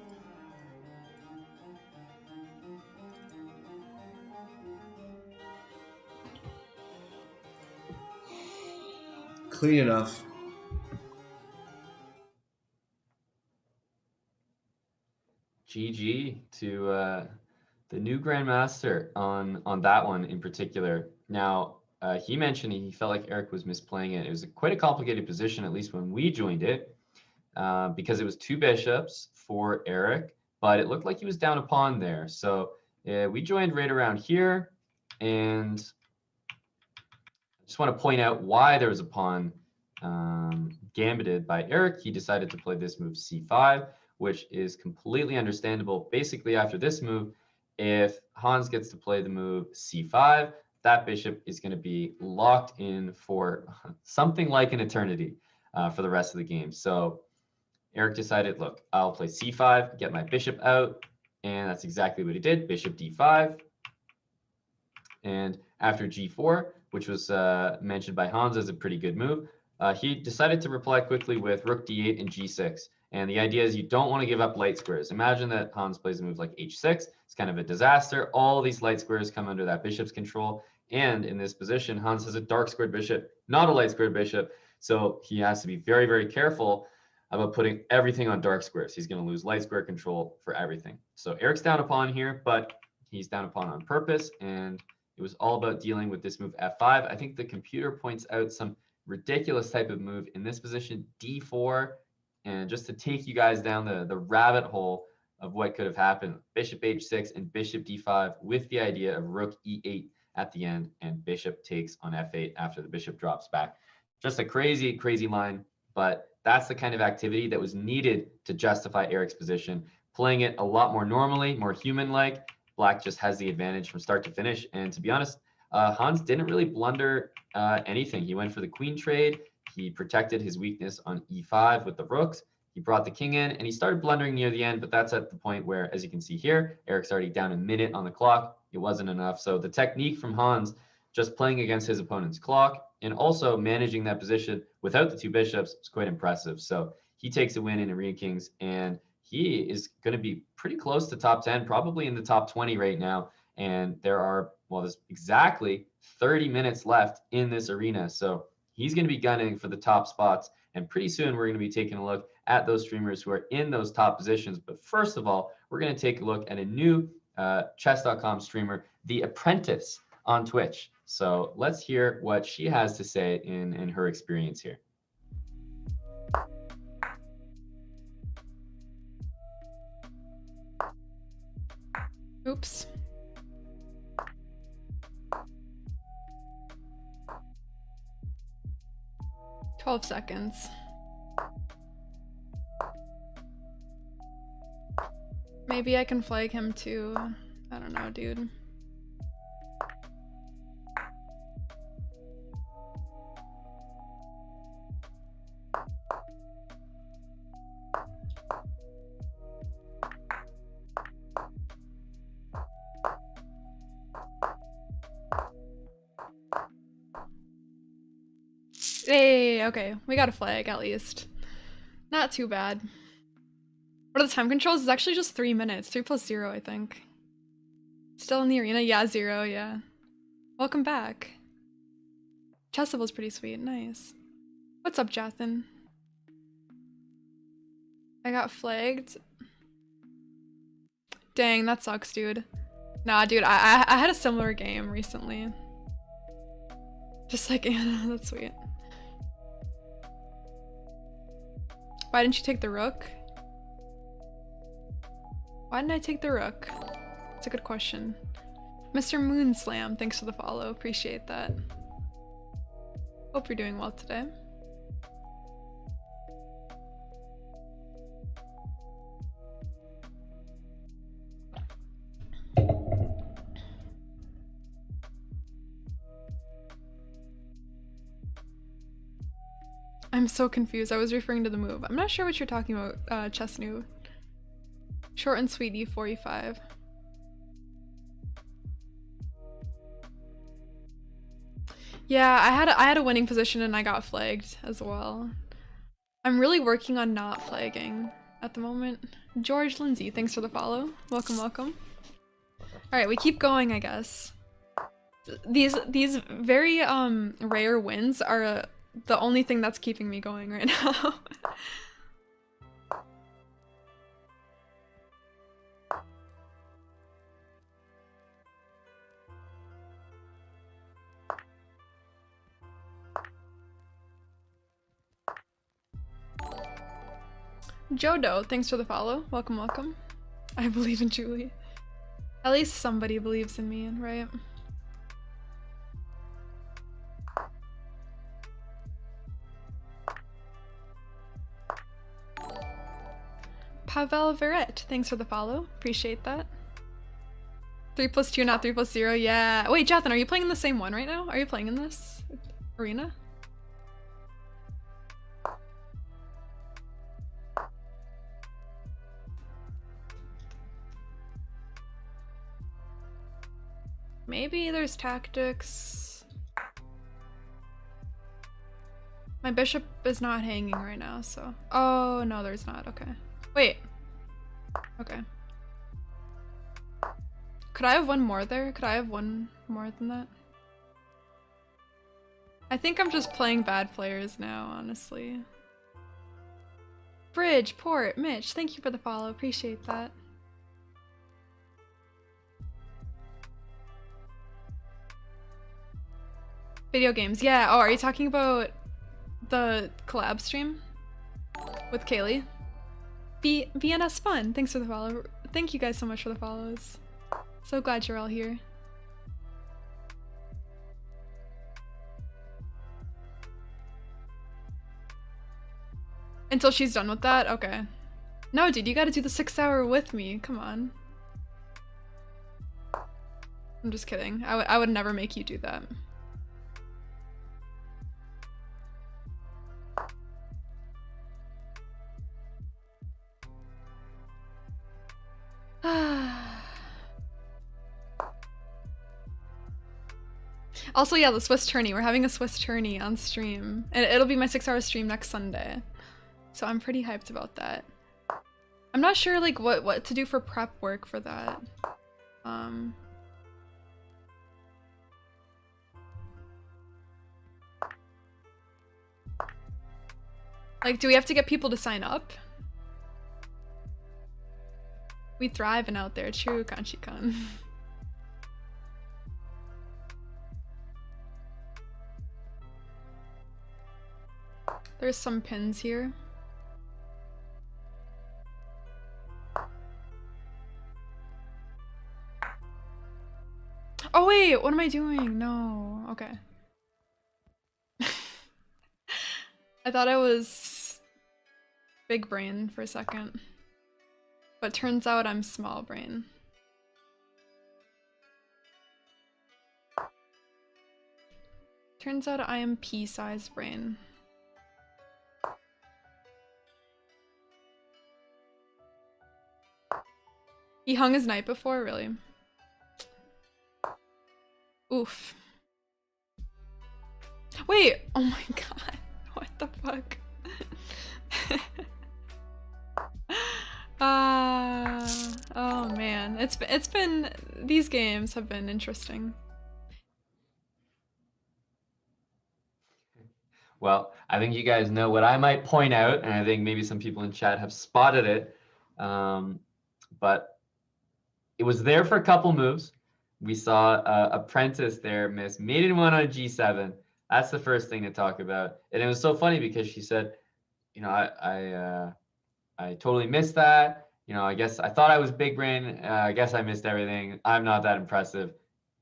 Clean enough. GG to the new Grandmaster on that one in particular. Now, he mentioned he felt like Eric was misplaying it. It was quite a complicated position, at least when we joined it, because it was 2 bishops for Eric, but it looked like he was down a pawn there. So we joined right around here, and I just want to point out why there was a pawn gambited by Eric. He decided to play this move c5, which is completely understandable. Basically, after this move, if Hans gets to play the move c5, that bishop is going to be locked in for something like an eternity for the rest of the game. So Eric decided, look, I'll play c5, get my bishop out, and that's exactly what he did. Bishop d5. And after g4, which was mentioned by Hans as a pretty good move, he decided to reply quickly with rook d8 and g6. And the idea is you don't want to give up light squares. Imagine that Hans plays a move like h6. It's kind of a disaster. All these light squares come under that bishop's control. And in this position, Hans has a dark squared bishop, not a light squared bishop. So he has to be very, very careful about putting everything on dark squares. He's going to lose light square control for everything. So Eric's down a pawn here, but he's down a pawn on purpose. And it was all about dealing with this move f5. I think the computer points out some ridiculous type of move in this position, d4. And just to take you guys down the rabbit hole of what could have happened, bishop h6 and bishop d5 with the idea of rook e8 at the end, and bishop takes on f8 after the bishop drops back. Just a crazy, crazy line, but that's the kind of activity that was needed to justify Eric's position. Playing it a lot more normally, more human-like, Black just has the advantage from start to finish. And to be honest, Hans didn't really blunder anything. He went for the queen trade. He protected his weakness on e5 with the rooks. He brought the king in, and he started blundering near the end, but that's at the point where, as you can see here, Eric's already down a minute on the clock. It wasn't enough. So the technique from Hans, just playing against his opponent's clock and also managing that position without the 2 bishops, is quite impressive. So he takes a win in Arena Kings, and he is going to be pretty close to top 10, probably in the top 20 right now. And there are, well, there's exactly 30 minutes left in this arena. So he's going to be gunning for the top spots. And pretty soon we're going to be taking a look at those streamers who are in those top positions. But first of all, we're going to take a look at a new chess.com streamer, The Apprentice on Twitch. So let's hear what she has to say in her experience here. Oops. "12 seconds. Maybe I can flag him too. I don't know, dude. Hey, okay, we got a flag at least. Not too bad. What are the time controls? It's actually just 3 minutes. 3 plus 0, I think. Still in the arena? Yeah, 0, yeah. Welcome back. Chessable's pretty sweet. Nice. What's up, Jathan? I got flagged. Dang, that sucks, dude. Nah, dude, I had a similar game recently. Just like Anna, that's sweet. Why didn't you take the rook? Why didn't I take the rook? It's a good question. Mr. Moonslam, thanks for the follow. Appreciate that. Hope you're doing well today. I'm so confused. I was referring to the move. I'm not sure what you're talking about, Chess Noob. Short and sweet, e4, e5. Yeah, I had a winning position and I got flagged as well. I'm really working on not flagging. at the moment. George Lindsay, thanks for the follow. Welcome, welcome. All right, we keep going, I guess. These very rare wins are the only thing that's keeping me going right now. Jodo, thanks for the follow. Welcome, welcome. I believe in Julie. At least somebody believes in me, right? Pavel Verret, thanks for the follow. Appreciate that. 3+2, not 3+0. Yeah. Wait, Jathan, are you playing in the same one right now? Are you playing in this arena? Maybe there's tactics. My bishop is not hanging right now, so... Oh, no, there's not. Okay. Wait. Okay. Could I have one more there? Could I have one more than that? I think I'm just playing bad players now, honestly. Bridge, Port, Mitch, thank you for the follow. Appreciate that. Video games, yeah. Oh, are you talking about the collab stream with Kaylee? BNS Fun, thanks for the follow. Thank you guys so much for the follows. So glad you're all here. Until she's done with that? Okay. No, dude, you gotta do the 6-hour with me. Come on. I'm just kidding. I would never make you do that. Also, yeah, the Swiss tourney. We're having a Swiss tourney on stream. And it'll be my 6-hour stream next Sunday. So I'm pretty hyped about that. I'm not sure like what to do for prep work for that. Like, do we have to get people to sign up? We thriving out there, true, Kanchi-kun. There's some pins here. Oh wait, what am I doing? No, okay. I thought I was big brain for a second. But turns out I'm small brain. Turns out I am pea-sized brain. He hung his knight before, really? Oof. Wait! Oh my god. What the fuck? Oh man. It's been these games have been interesting. Well, I think you guys know what I might point out, and I think maybe some people in chat have spotted it. But it was there for a couple moves. We saw Apprentice there miss maiden one on G7. That's the first thing to talk about. And it was so funny because she said, you know, I totally missed that. You know, I guess I thought I was big brain. I guess I missed everything. I'm not that impressive.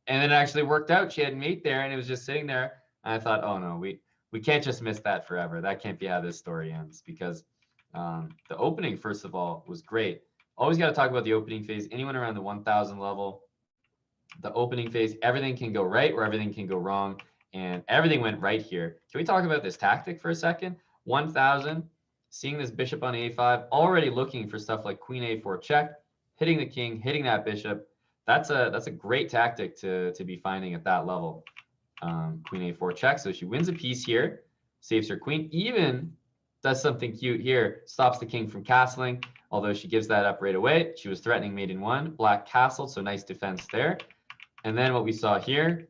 And then it actually worked out. She had mate there and it was just sitting there. And I thought, oh no, we can't just miss that forever. That can't be how this story ends, because the opening, first of all, was great. Always got to talk about the opening phase. Anyone around the 1000 level, the opening phase, everything can go right or everything can go wrong. And everything went right here. Can we talk about this tactic for a second? 1000, seeing this bishop on a5, already looking for stuff like queen a4 check, hitting the king, hitting that bishop. That's a great tactic to be finding at that level. Queen a4 check, so she wins a piece here, saves her queen. Even does something cute here. Stops the king from castling, although she gives that up right away. She was threatening mate in 1. Black castle, so nice defense there. And then what we saw here,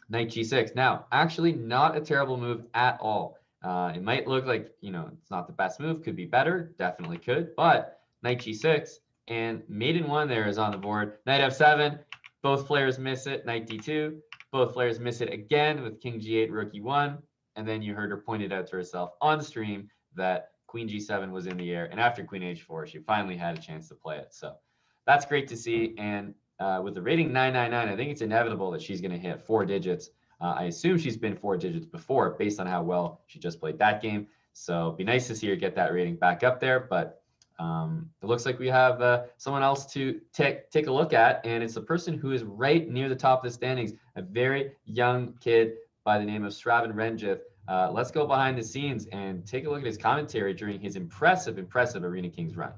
knight g6. Now, actually not a terrible move at all. It might look like, it's not the best move. Could be better. Definitely could. But knight g6 and mate in 1 there is on the board. Knight f7. Both players miss it. Knight d2. Both players miss it again with king g8, rook e1. And then you heard her point it out to herself on stream that queen g7 was in the air. And after queen h4, she finally had a chance to play it. So that's great to see. And with the rating 999, I think it's inevitable that she's going to hit 4 digits. I assume she's been 4 digits before based on how well she just played that game. So it'd be nice to see her get that rating back up there. But it looks like we have someone else to take a look at. And it's a person who is right near the top of the standings, a very young kid by the name of Sravan Renjith. Let's go behind the scenes and take a look at his commentary during his impressive Arena Kings run.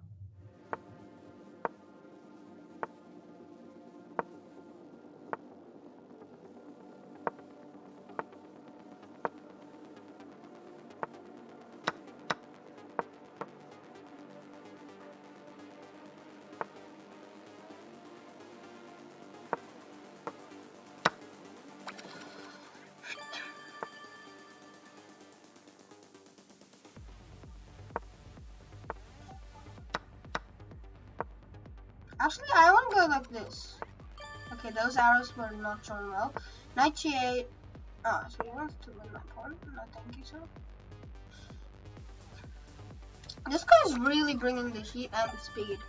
Actually, I want to go like this. Okay, those arrows were not shown well. Knight g8. Oh, so he wants to win my pawn. No, thank you, sir. This guy's really bringing the heat and the speed.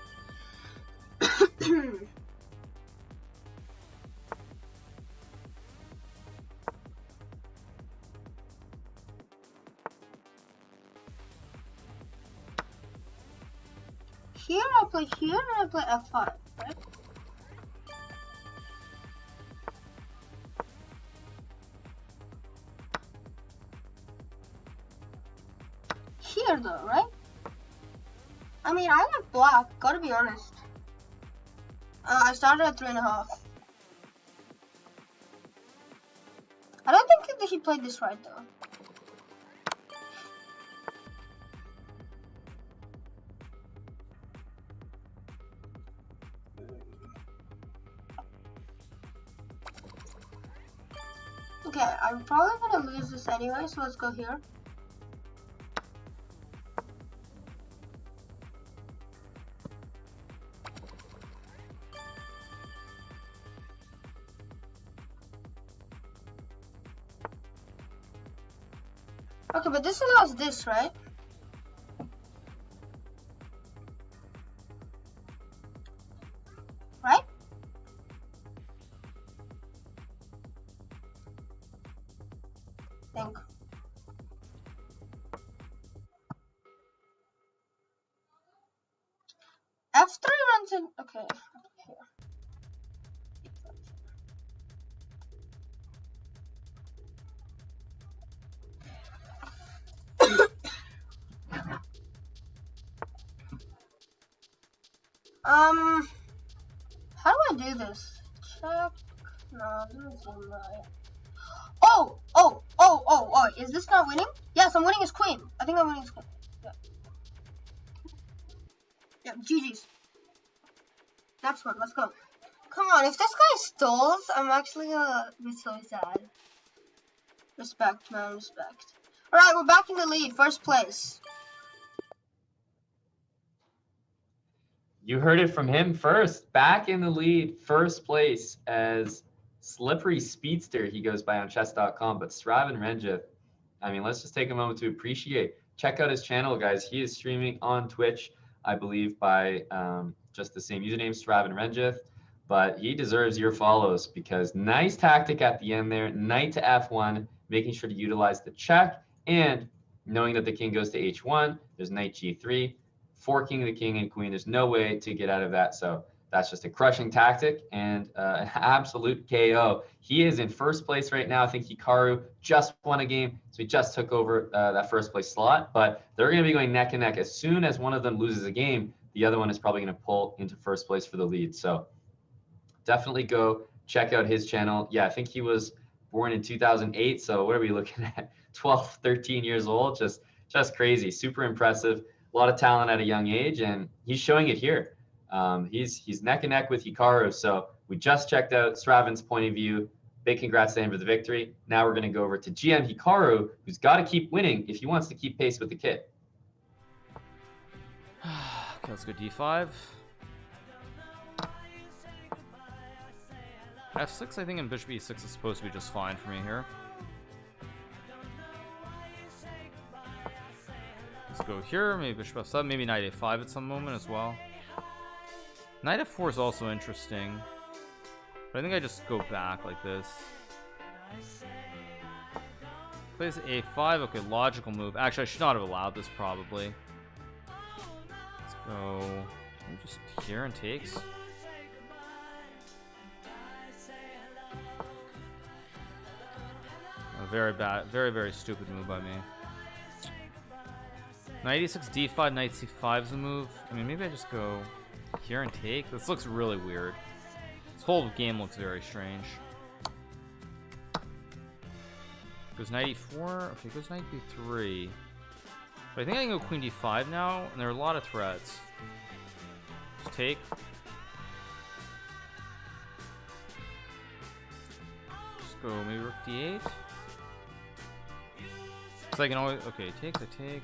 Here I play here and I play f5, right? Here though, right? I mean, I like black, gotta be honest. I started at 3.5. I don't think that he played this right though. Okay, I'm probably gonna lose this anyway, so let's go here. Okay, but this allows this, right? Right? Think. F3 runs in. Okay. Here. How do I do this? Check. No, this isn't right. Oh, is this not winning? Yes, I'm winning his queen. I think I'm winning his queen. Yeah. Yeah, GG's. Next one, let's go. Come on, if this guy stalls, I'm actually gonna be so sad. Respect, man, respect. Alright, we're back in the lead, first place. You heard it from him first. Back in the lead, first place as Slippery Speedster, he goes by on chess.com, but Sravan Renjith, I mean, let's just take a moment to appreciate. Check out his channel, guys. He is streaming on Twitch, I believe, by just the same username, Sravan Renjith, but he deserves your follows because nice tactic at the end there, knight to f1, making sure to utilize the check, and knowing that the king goes to h1, there's knight g3, forking the king and queen. There's no way to get out of that, so that's just a crushing tactic and an absolute KO. He is in first place right now. I think Hikaru just won a game, so he just took over that first place slot. But they're going to be going neck and neck. As soon as one of them loses a game, the other one is probably going to pull into first place for the lead. So definitely go check out his channel. Yeah, I think he was born in 2008. So what are we looking at? 12, 13 years old. Just crazy. Super impressive. A lot of talent at a young age, and he's showing it here. He's neck and neck with Hikaru. So we just checked out Sravan's point of view. Big congrats to him for the victory. Now we're going to go over to GM Hikaru, who's got to keep winning if he wants to keep pace with the kid. Okay, let's go d5. f6, I think, and bishop e6 is supposed to be just fine for me here. Let's go here, maybe bishop f7, maybe knight a5 at some moment as well. Knight f4 is also interesting, but I think I just go back like this. Plays a5, okay, logical move. Actually, I should not have allowed this probably. Let's go just here and takes. A very bad, very stupid move by me. Knight e6, d5, knight c5 is a move. I mean, maybe I just go here and take. This looks really weird. This whole game looks very strange. Goes knight e4. Okay, goes knight b3. But I think I can go queen d5 now, and there are a lot of threats. Just take. Just go maybe rook d8. So I can always, okay, takes, I take.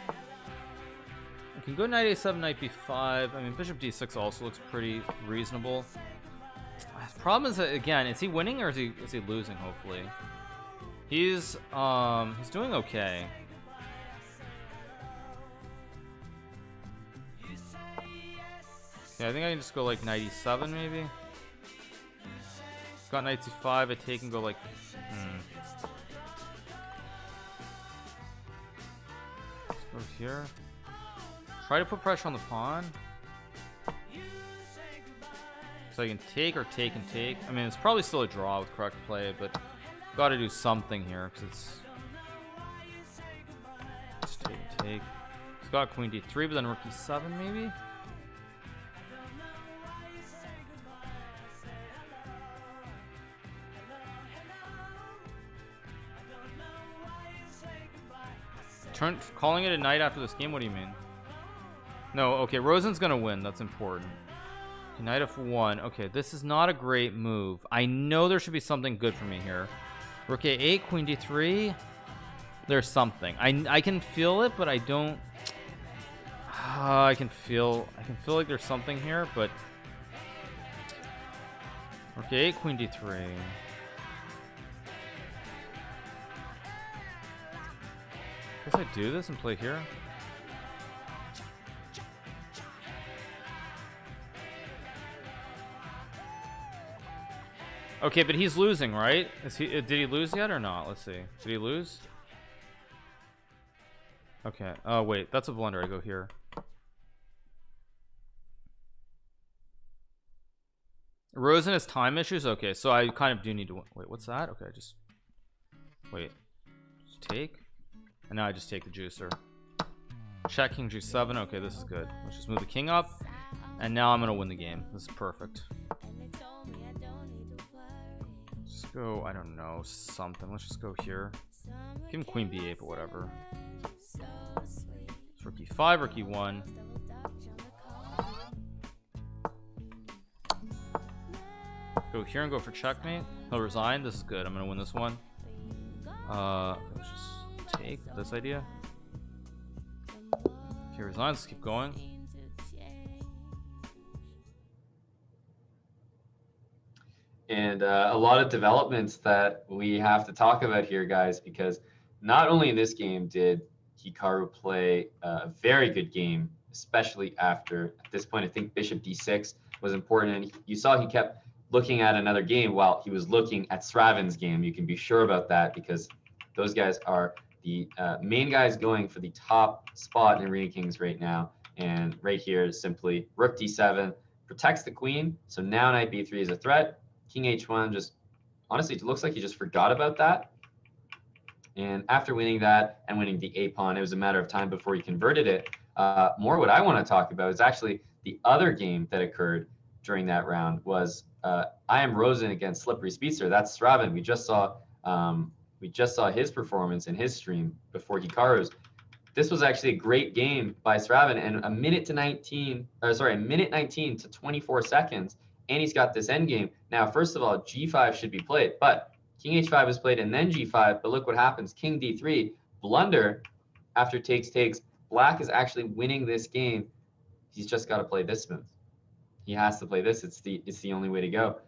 I can go knight a7, knight b5. I mean, bishop d6 also looks pretty reasonable. The problem is that, again, is he winning or is he losing? Hopefully, he's doing okay. Yeah, I think I can just go like knight e7 maybe. Got knight c5. I take and go like. Let's go here. Try to put pressure on the pawn. So I can take or take and take. I mean, it's probably still a draw with correct play, but got to do something here because it's just take and take. It's got queen d3, but then rook e7 maybe. Calling it a knight after this game. What do you mean? No, okay, Rosen's gonna win. That's important. Okay, knight f1. Okay, this is not a great move. I know there should be something good for me here. Rook a8, queen d3. There's something. I can feel it, but I don't. I can feel like there's something here, but. Rook a8, queen d3. Guess I do this and play here. Okay, but he's losing, right? Did he lose yet or not? Let's see. Did he lose? Okay. Oh, wait. That's a blunder. I go here. Rosen has time issues? Okay, so I kind of do need to win. Wait, what's that? Okay, just... Wait. Just take. And now I just take the juicer. Check king g7. Okay, this is good. Let's just move the king up. And now I'm going to win the game. This is perfect. Just go, I don't know, something. Let's just go here. Give him queen b8, but whatever. It's rook e5, rook e1. Go here and go for checkmate. He'll resign. This is good. I'm going to win this one. Let's just take this idea. Okay, resigns. Let's keep going. And a lot of developments that we have to talk about here, guys, because not only in this game did Hikaru play a very good game, especially after, at this point, I think bishop d6 was important. And you saw he kept looking at another game while he was looking at Sravan's game. You can be sure about that because those guys are the main guys going for the top spot in Arena Kings right now. And right here is simply rook d7, protects the queen. So now knight b3 is a threat. King h1 just, honestly, it looks like he just forgot about that. And after winning that and winning the a pawn, it was a matter of time before he converted it. More what I want to talk about is actually the other game that occurred during that round was I Am Rosen against Slippery Speedster. That's Sravan. We just saw his performance in his stream before Hikaru's. This was actually a great game by Sravan, and a minute 19 to 24 seconds, and he's got this end game. Now, first of all, G5 should be played, but King H5 is played and then G5, but look what happens. King D3, blunder after takes. Black is actually winning this game. He's just got to play this smooth. He has to play this. It's the only way to go.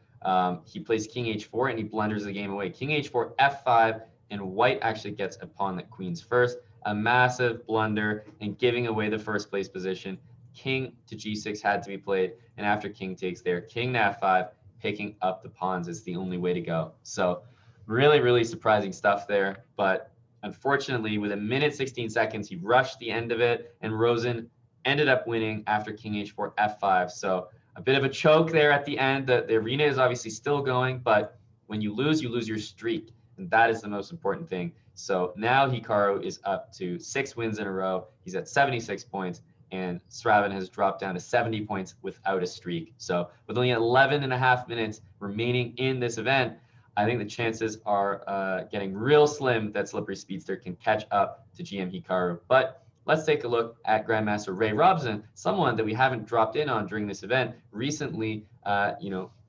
He plays King H4 and he blunders the game away. King H4, F5, and white actually gets a pawn that queens first. A massive blunder and giving away the first place position. King to G6 had to be played, and after King takes there, King to F5, picking up the pawns is the only way to go. So really, really surprising stuff there. But unfortunately, with a minute 16 seconds, he rushed the end of it, and Rosen ended up winning after King H4, F5. So a bit of a choke there at the end. The arena is obviously still going, but when you lose your streak, and that is the most important thing. So now Hikaru is up to 6 wins in a row. He's at 76 points, and Sravan has dropped down to 70 points without a streak. So with only 11 and a half minutes remaining in this event, I think the chances are getting real slim that Slippery Speedster can catch up to GM Hikaru. But let's take a look at Grandmaster Ray Robson, someone that we haven't dropped in on during this event. Recently,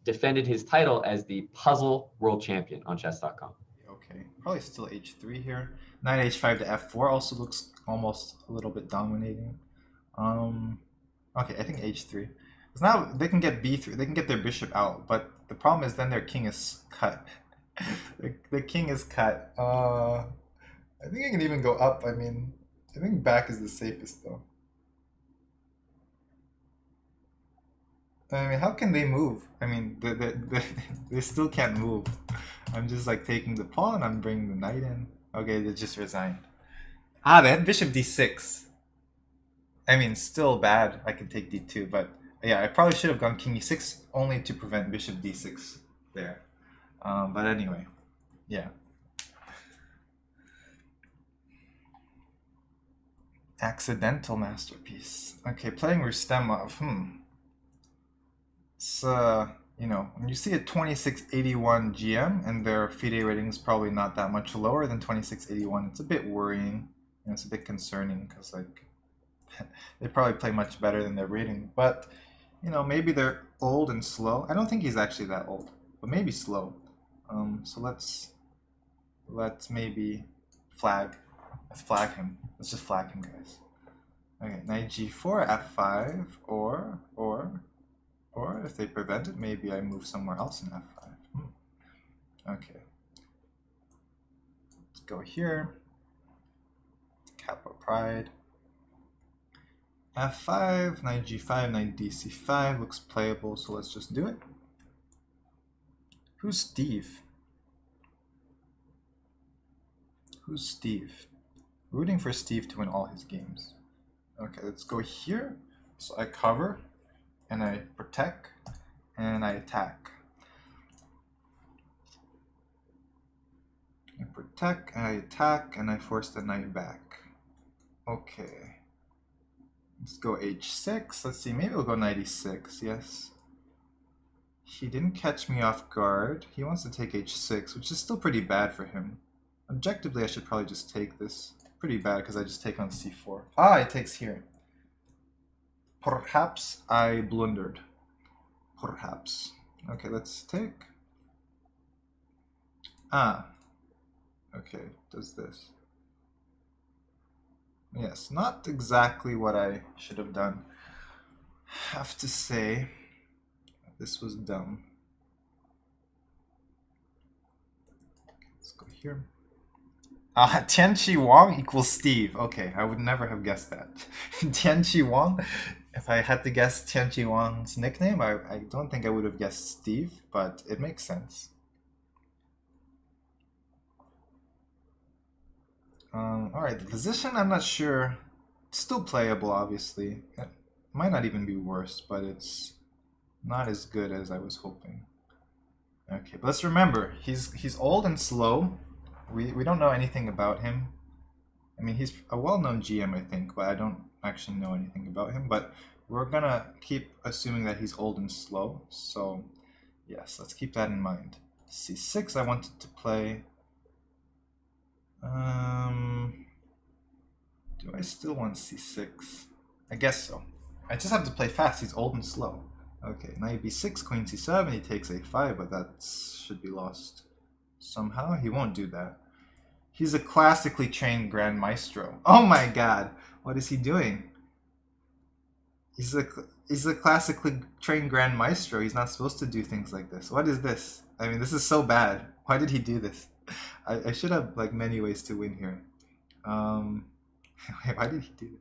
defended his title as the Puzzle World Champion on chess.com. Okay, probably still h3 here. Knight h5 to f4 also looks almost a little bit dominating. Okay, I think h3. Because now they can get b3, they can get their bishop out, but the problem is then their king is cut. the king is cut. I think I can even go up. I mean, I think back is the safest though. I mean, how can they move? I mean, they still can't move. I'm just like taking the pawn, I'm bringing the knight in. Okay, they just resigned. Ah, they had bishop d6. I mean, still bad. I could take d2, but yeah, I probably should have gone king e6 only to prevent bishop d6 there. But anyway, yeah. Accidental masterpiece. Okay, playing Rustemov. So, you know, when you see a 2681 GM and their FIDE rating is probably not that much lower than 2681, it's a bit worrying and it's a bit concerning because, like, they probably play much better than their rating. But, you know, maybe they're old and slow. I don't think he's actually that old, but maybe slow. So let's maybe flag. Let's flag him. Let's just flag him, guys. Okay, knight g4, f5, or if they prevent it, maybe I move somewhere else in f5. Okay. Let's go here. Kappa Pride. f5, knight g5, knight dc5 looks playable, so let's just do it. Who's Steve? Who's Steve? Rooting for Steve to win all his games. Okay, let's go here. So I cover, and I protect, and I attack. I protect, and I attack, and I force the knight back. Okay. Let's go h6. Let's see, maybe we'll go knight e6, yes. He didn't catch me off guard. He wants to take h6, which is still pretty bad for him. Objectively, I should probably just take this. Pretty bad because I just take on c4. Ah, it takes here. Perhaps I blundered. Perhaps. Okay, let's take. Ah. Okay, does this. Yes, not exactly what I should have done. Have to say, this was dumb. Let's go here. Tianqi Wang equals Steve. Okay, I would never have guessed that. Tianqi Wang, if I had to guess Tianqi Wang's nickname, I don't think I would have guessed Steve, but it makes sense. Alright, the position, I'm not sure. It's still playable, obviously. It might not even be worse, but it's not as good as I was hoping. Okay, but let's remember, he's old and slow. We don't know anything about him. I mean, he's a well-known GM, I think, but I don't actually know anything about him. But we're gonna keep assuming that he's old and slow. So yes, let's keep that in mind. C6 I wanted to play. Do I still want C6? I guess so. I just have to play fast. He's old and slow. Okay, knight b6, queen c7. He takes a5, but that should be lost somehow. He won't do that. He's a classically trained Grand Maestro. Oh my god, what is he doing? He's a classically trained Grand Maestro. He's not supposed to do things like this. What is this? I mean, this is so bad. Why did he do this? I should have like many ways to win here. Why did he do this?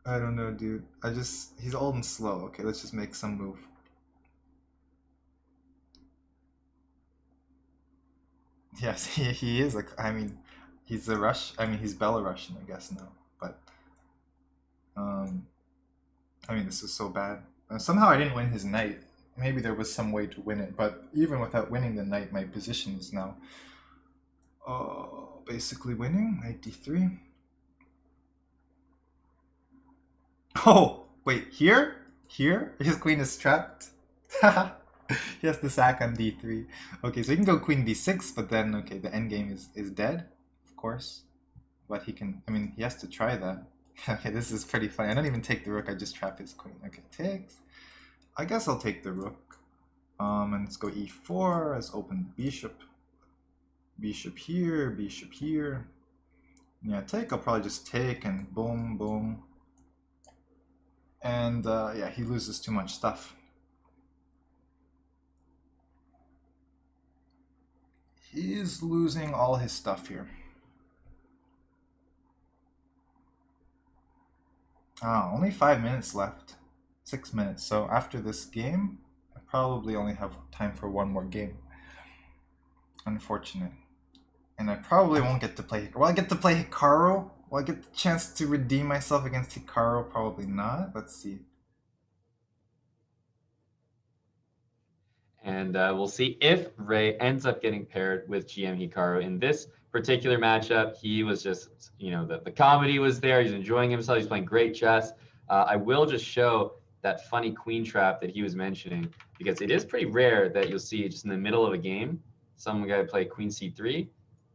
I don't know, dude. He's old and slow. Okay, let's just make some move. Yes, he is. I mean, he's he's Belarusian, I guess now. But, I mean, this is so bad. Somehow I didn't win his knight. Maybe there was some way to win it, but even without winning the knight, my position is now basically winning. Knight d3. Oh, wait, here? Here? His queen is trapped? He has to sack on d3. Okay, so he can go queen b6, but then, okay, the endgame is dead, of course. But he can, I mean, he has to try that. Okay, this is pretty funny. I don't even take the rook, I just trap his queen. Okay, takes. I guess I'll take the rook. And let's go e4, let's open bishop. Bishop here, bishop here. Yeah, take, I'll probably just take and boom, boom. And yeah, he loses too much stuff. He's losing all his stuff here. Ah, only 5 minutes left. 6 minutes. So after this game, I probably only have time for one more game. Unfortunate. And I probably won't get to play. Will I get to play Hikaru? Will I get the chance to redeem myself against Hikaru? Probably not. Let's see. And we'll see if Ray ends up getting paired with GM Hikaru in this particular matchup. He was just, you know, the comedy was there. He's enjoying himself. He's playing great chess. I will just show that funny queen trap that he was mentioning, because it is pretty rare that you'll see just in the middle of a game, some guy play queen c3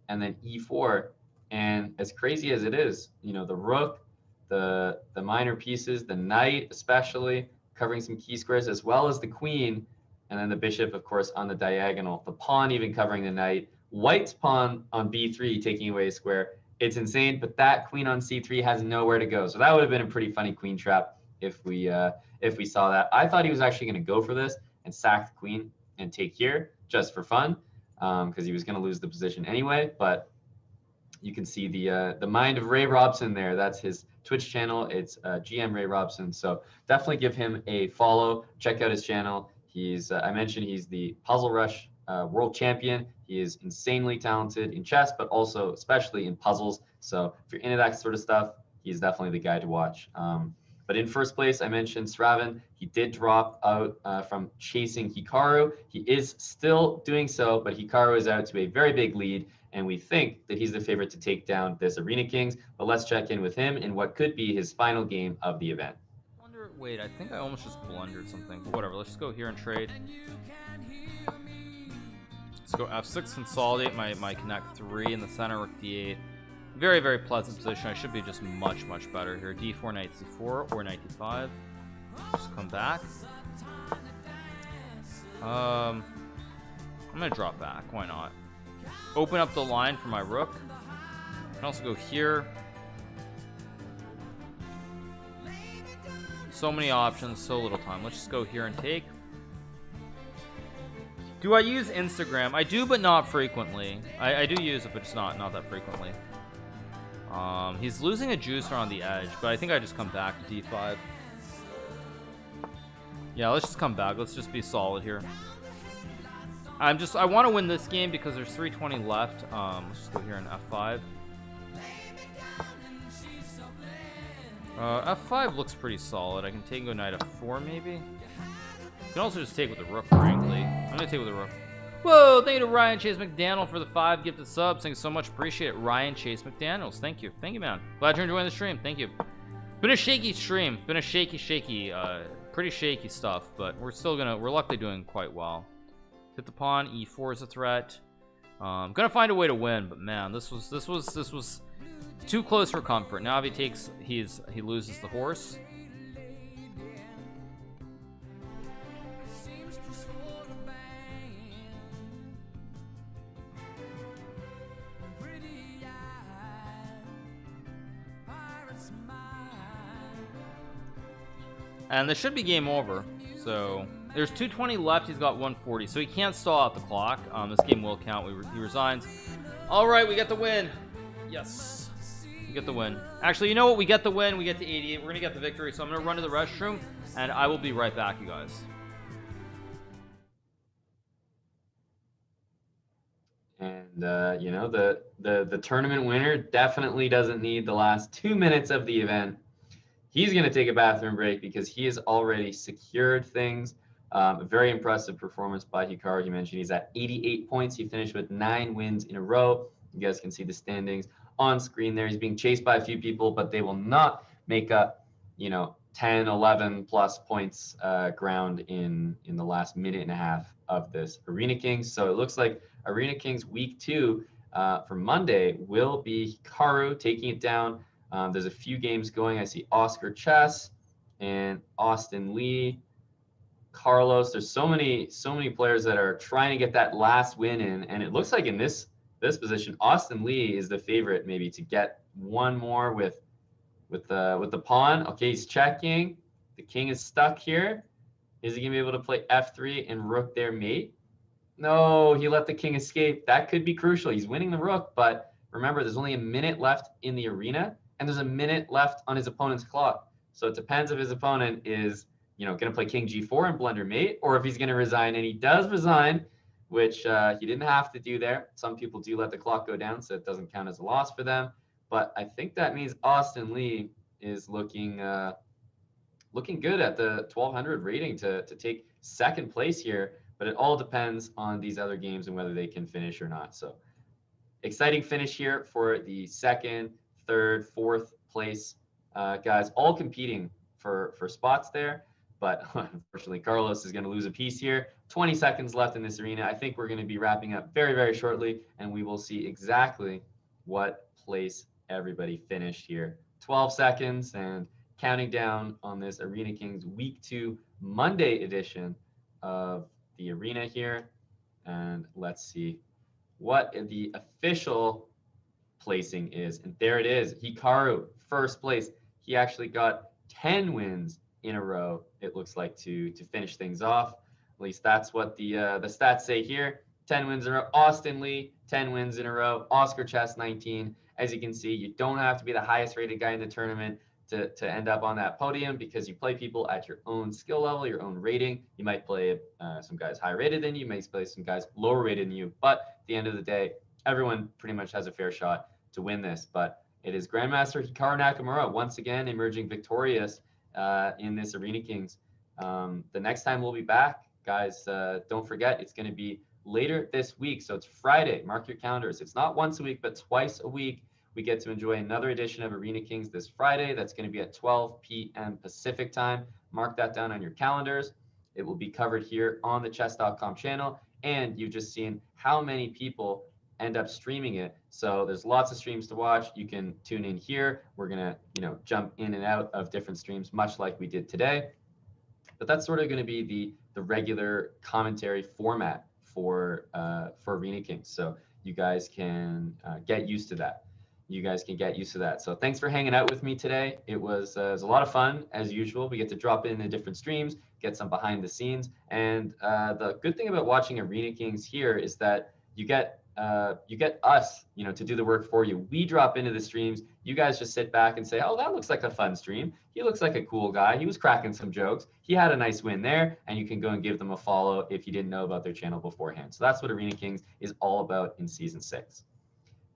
and then e4. And as crazy as it is, you know, the rook, the minor pieces, the knight especially, covering some key squares, as well as the queen, and then the bishop, of course, on the diagonal. The pawn even covering the knight. White's pawn on b3 taking away a square. It's insane, but that queen on c3 has nowhere to go. So that would have been a pretty funny queen trap if we saw that. I thought he was actually going to go for this and sack the queen and take here just for fun, because he was going to lose the position anyway. But you can see the mind of Ray Robson there. That's his Twitch channel. It's GM Ray Robson. So definitely give him a follow. Check out his channel. He's I mentioned he's the Puzzle Rush world champion. He is insanely talented in chess, but also especially in puzzles. So if you're into that sort of stuff, he's definitely the guy to watch. But in first place, I mentioned Sravin. He did drop out from chasing Hikaru. He is still doing so, but Hikaru is out to a very big lead, and we think that he's the favorite to take down this Arena Kings. But let's check in with him in what could be his final game of the event. Wait, I think I almost just blundered something. But whatever, let's just go here and trade. Let's go f6, consolidate my connect 3 in the center, rook d8. Very, very pleasant position. I should be just much, much better here. d4, knight c4, or knight d5. Just come back. I'm gonna drop back. Why not? Open up the line for my rook. I can also go here. So many options, so little time. Let's just go here and take. Do I use Instagram? I do, but not frequently. I do use it, but just not that frequently. He's losing a juicer on the edge, but I think I just come back to d5. Yeah, let's just come back. Let's just be solid here. I want to win this game because there's 320 left. Let's just go here and f5. F5 looks pretty solid. I can take and go knight f4 maybe. You can also just take with the rook, frankly. I'm gonna take with the rook. Whoa, thank you to Ryan Chase McDaniel for the 5 gifted subs. Thank you so much. Appreciate it. Ryan Chase McDaniels. Thank you. Thank you, man. Glad you're enjoying the stream. Thank you. Been a shaky stream. Been a shaky, pretty shaky stuff, but we're luckily doing quite well. Hit the pawn. E4 is a threat. Gonna find a way to win, but man, this was too close for comfort. Now if he takes, he loses the horse. And this should be game over. So there's 220 left. He's got 140, so he can't stall out the clock. This game will count. He resigns. All right, we get the win. Yes, we get the win. Actually, you know what? We get the win. We get to 88. We're gonna get the victory. So I'm gonna run to the restroom, and I will be right back, you guys. And you know, the tournament winner definitely doesn't need the last 2 minutes of the event. He's going to take a bathroom break because he has already secured things. A very impressive performance by Hikaru. He mentioned he's at 88 points. He finished with 9 wins in a row. You guys can see the standings on screen there. He's being chased by a few people, but they will not make up, you know, 10, 11 plus points ground in the last minute and a half of this Arena Kings. So it looks like Arena Kings week 2 for Monday will be Hikaru taking it down. There's a few games going. I see Oscar Chess and Austin Lee, Carlos. There's so many players that are trying to get that last win in, and it looks like in this position, Austin Lee is the favorite maybe to get one more with the pawn. Okay, he's checking. The king is stuck here. Is he gonna be able to play F3 and rook their mate? No, he let the king escape. That could be crucial. He's winning the rook, but remember, there's only a minute left in the arena. And there's a minute left on his opponent's clock. So it depends if his opponent is, you know, going to play king g4 and blunder mate, or if he's going to resign. And he does resign, which he didn't have to do there. Some people do let the clock go down, so it doesn't count as a loss for them. But I think that means Austin Lee is looking good at the 1200 rating to take second place here. But it all depends on these other games and whether they can finish or not. So exciting finish here for the second, third, fourth place guys, all competing for spots there. But unfortunately, Carlos is going to lose a piece here. 20 seconds left in this arena. I think we're going to be wrapping up very, very shortly, and we will see exactly what place everybody finished here. 12 seconds and counting down on this Arena Kings Week 2 Monday edition of the arena here. And let's see what the official placing is. And there it is. Hikaru, first place. He actually got 10 wins in a row, it looks like, to finish things off. At least that's what the stats say here. 10 wins in a row. Austin Lee, 10 wins in a row. Oscar Chess, 19. As you can see, you don't have to be the highest rated guy in the tournament to end up on that podium, because you play people at your own skill level, your own rating. You might play some guys higher rated than you, you might play some guys lower rated than you. But at the end of the day, everyone pretty much has a fair shot to win this. But it is Grandmaster Hikaru Nakamura once again emerging victorious in this Arena Kings. The next time we'll be back, guys, don't forget, it's going to be later this week. So it's Friday. Mark your calendars. It's not once a week, but twice a week. We get to enjoy another edition of Arena Kings this Friday. That's going to be at 12 p.m. Pacific time. Mark that down on your calendars. It will be covered here on the chess.com channel. And you've just seen how many people end up streaming it. So there's lots of streams to watch. You can tune in here. We're going to, jump in and out of different streams, much like we did today. But that's sort of going to be the regular commentary format for Arena Kings. So you guys can get used to that. So thanks for hanging out with me today. It was a lot of fun, as usual. We get to drop in different streams, get some behind the scenes. And the good thing about watching Arena Kings here is that you get us, to do the work for you. We drop into the streams. You guys just sit back and say, oh, that looks like a fun stream. He looks like a cool guy. He was cracking some jokes. He had a nice win there. And you can go and give them a follow if you didn't know about their channel beforehand. So that's what Arena Kings is all about in Season 6.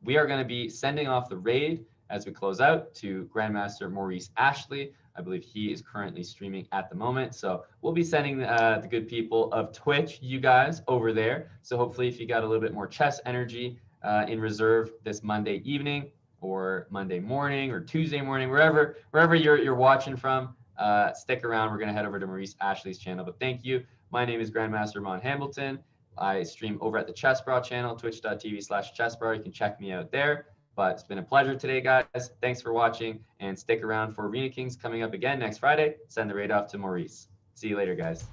We are going to be sending off the raid as we close out to Grandmaster Maurice Ashley I believe he is currently streaming at the moment. So we'll be sending the good people of Twitch, you guys, over there. So hopefully if you got a little bit more chess energy in reserve this Monday evening or Monday morning or Tuesday morning, wherever you're watching from, stick around. We're going to head over to Maurice Ashley's channel. But thank you. My name is Grandmaster Mon Hamilton. I stream over at the Chessbrah channel, twitch.tv/Chessbrah. You can check me out there. But it's been a pleasure today, guys. Thanks for watching, and stick around for Arena Kings coming up again next Friday. Send the raid off to Maurice. See you later, guys.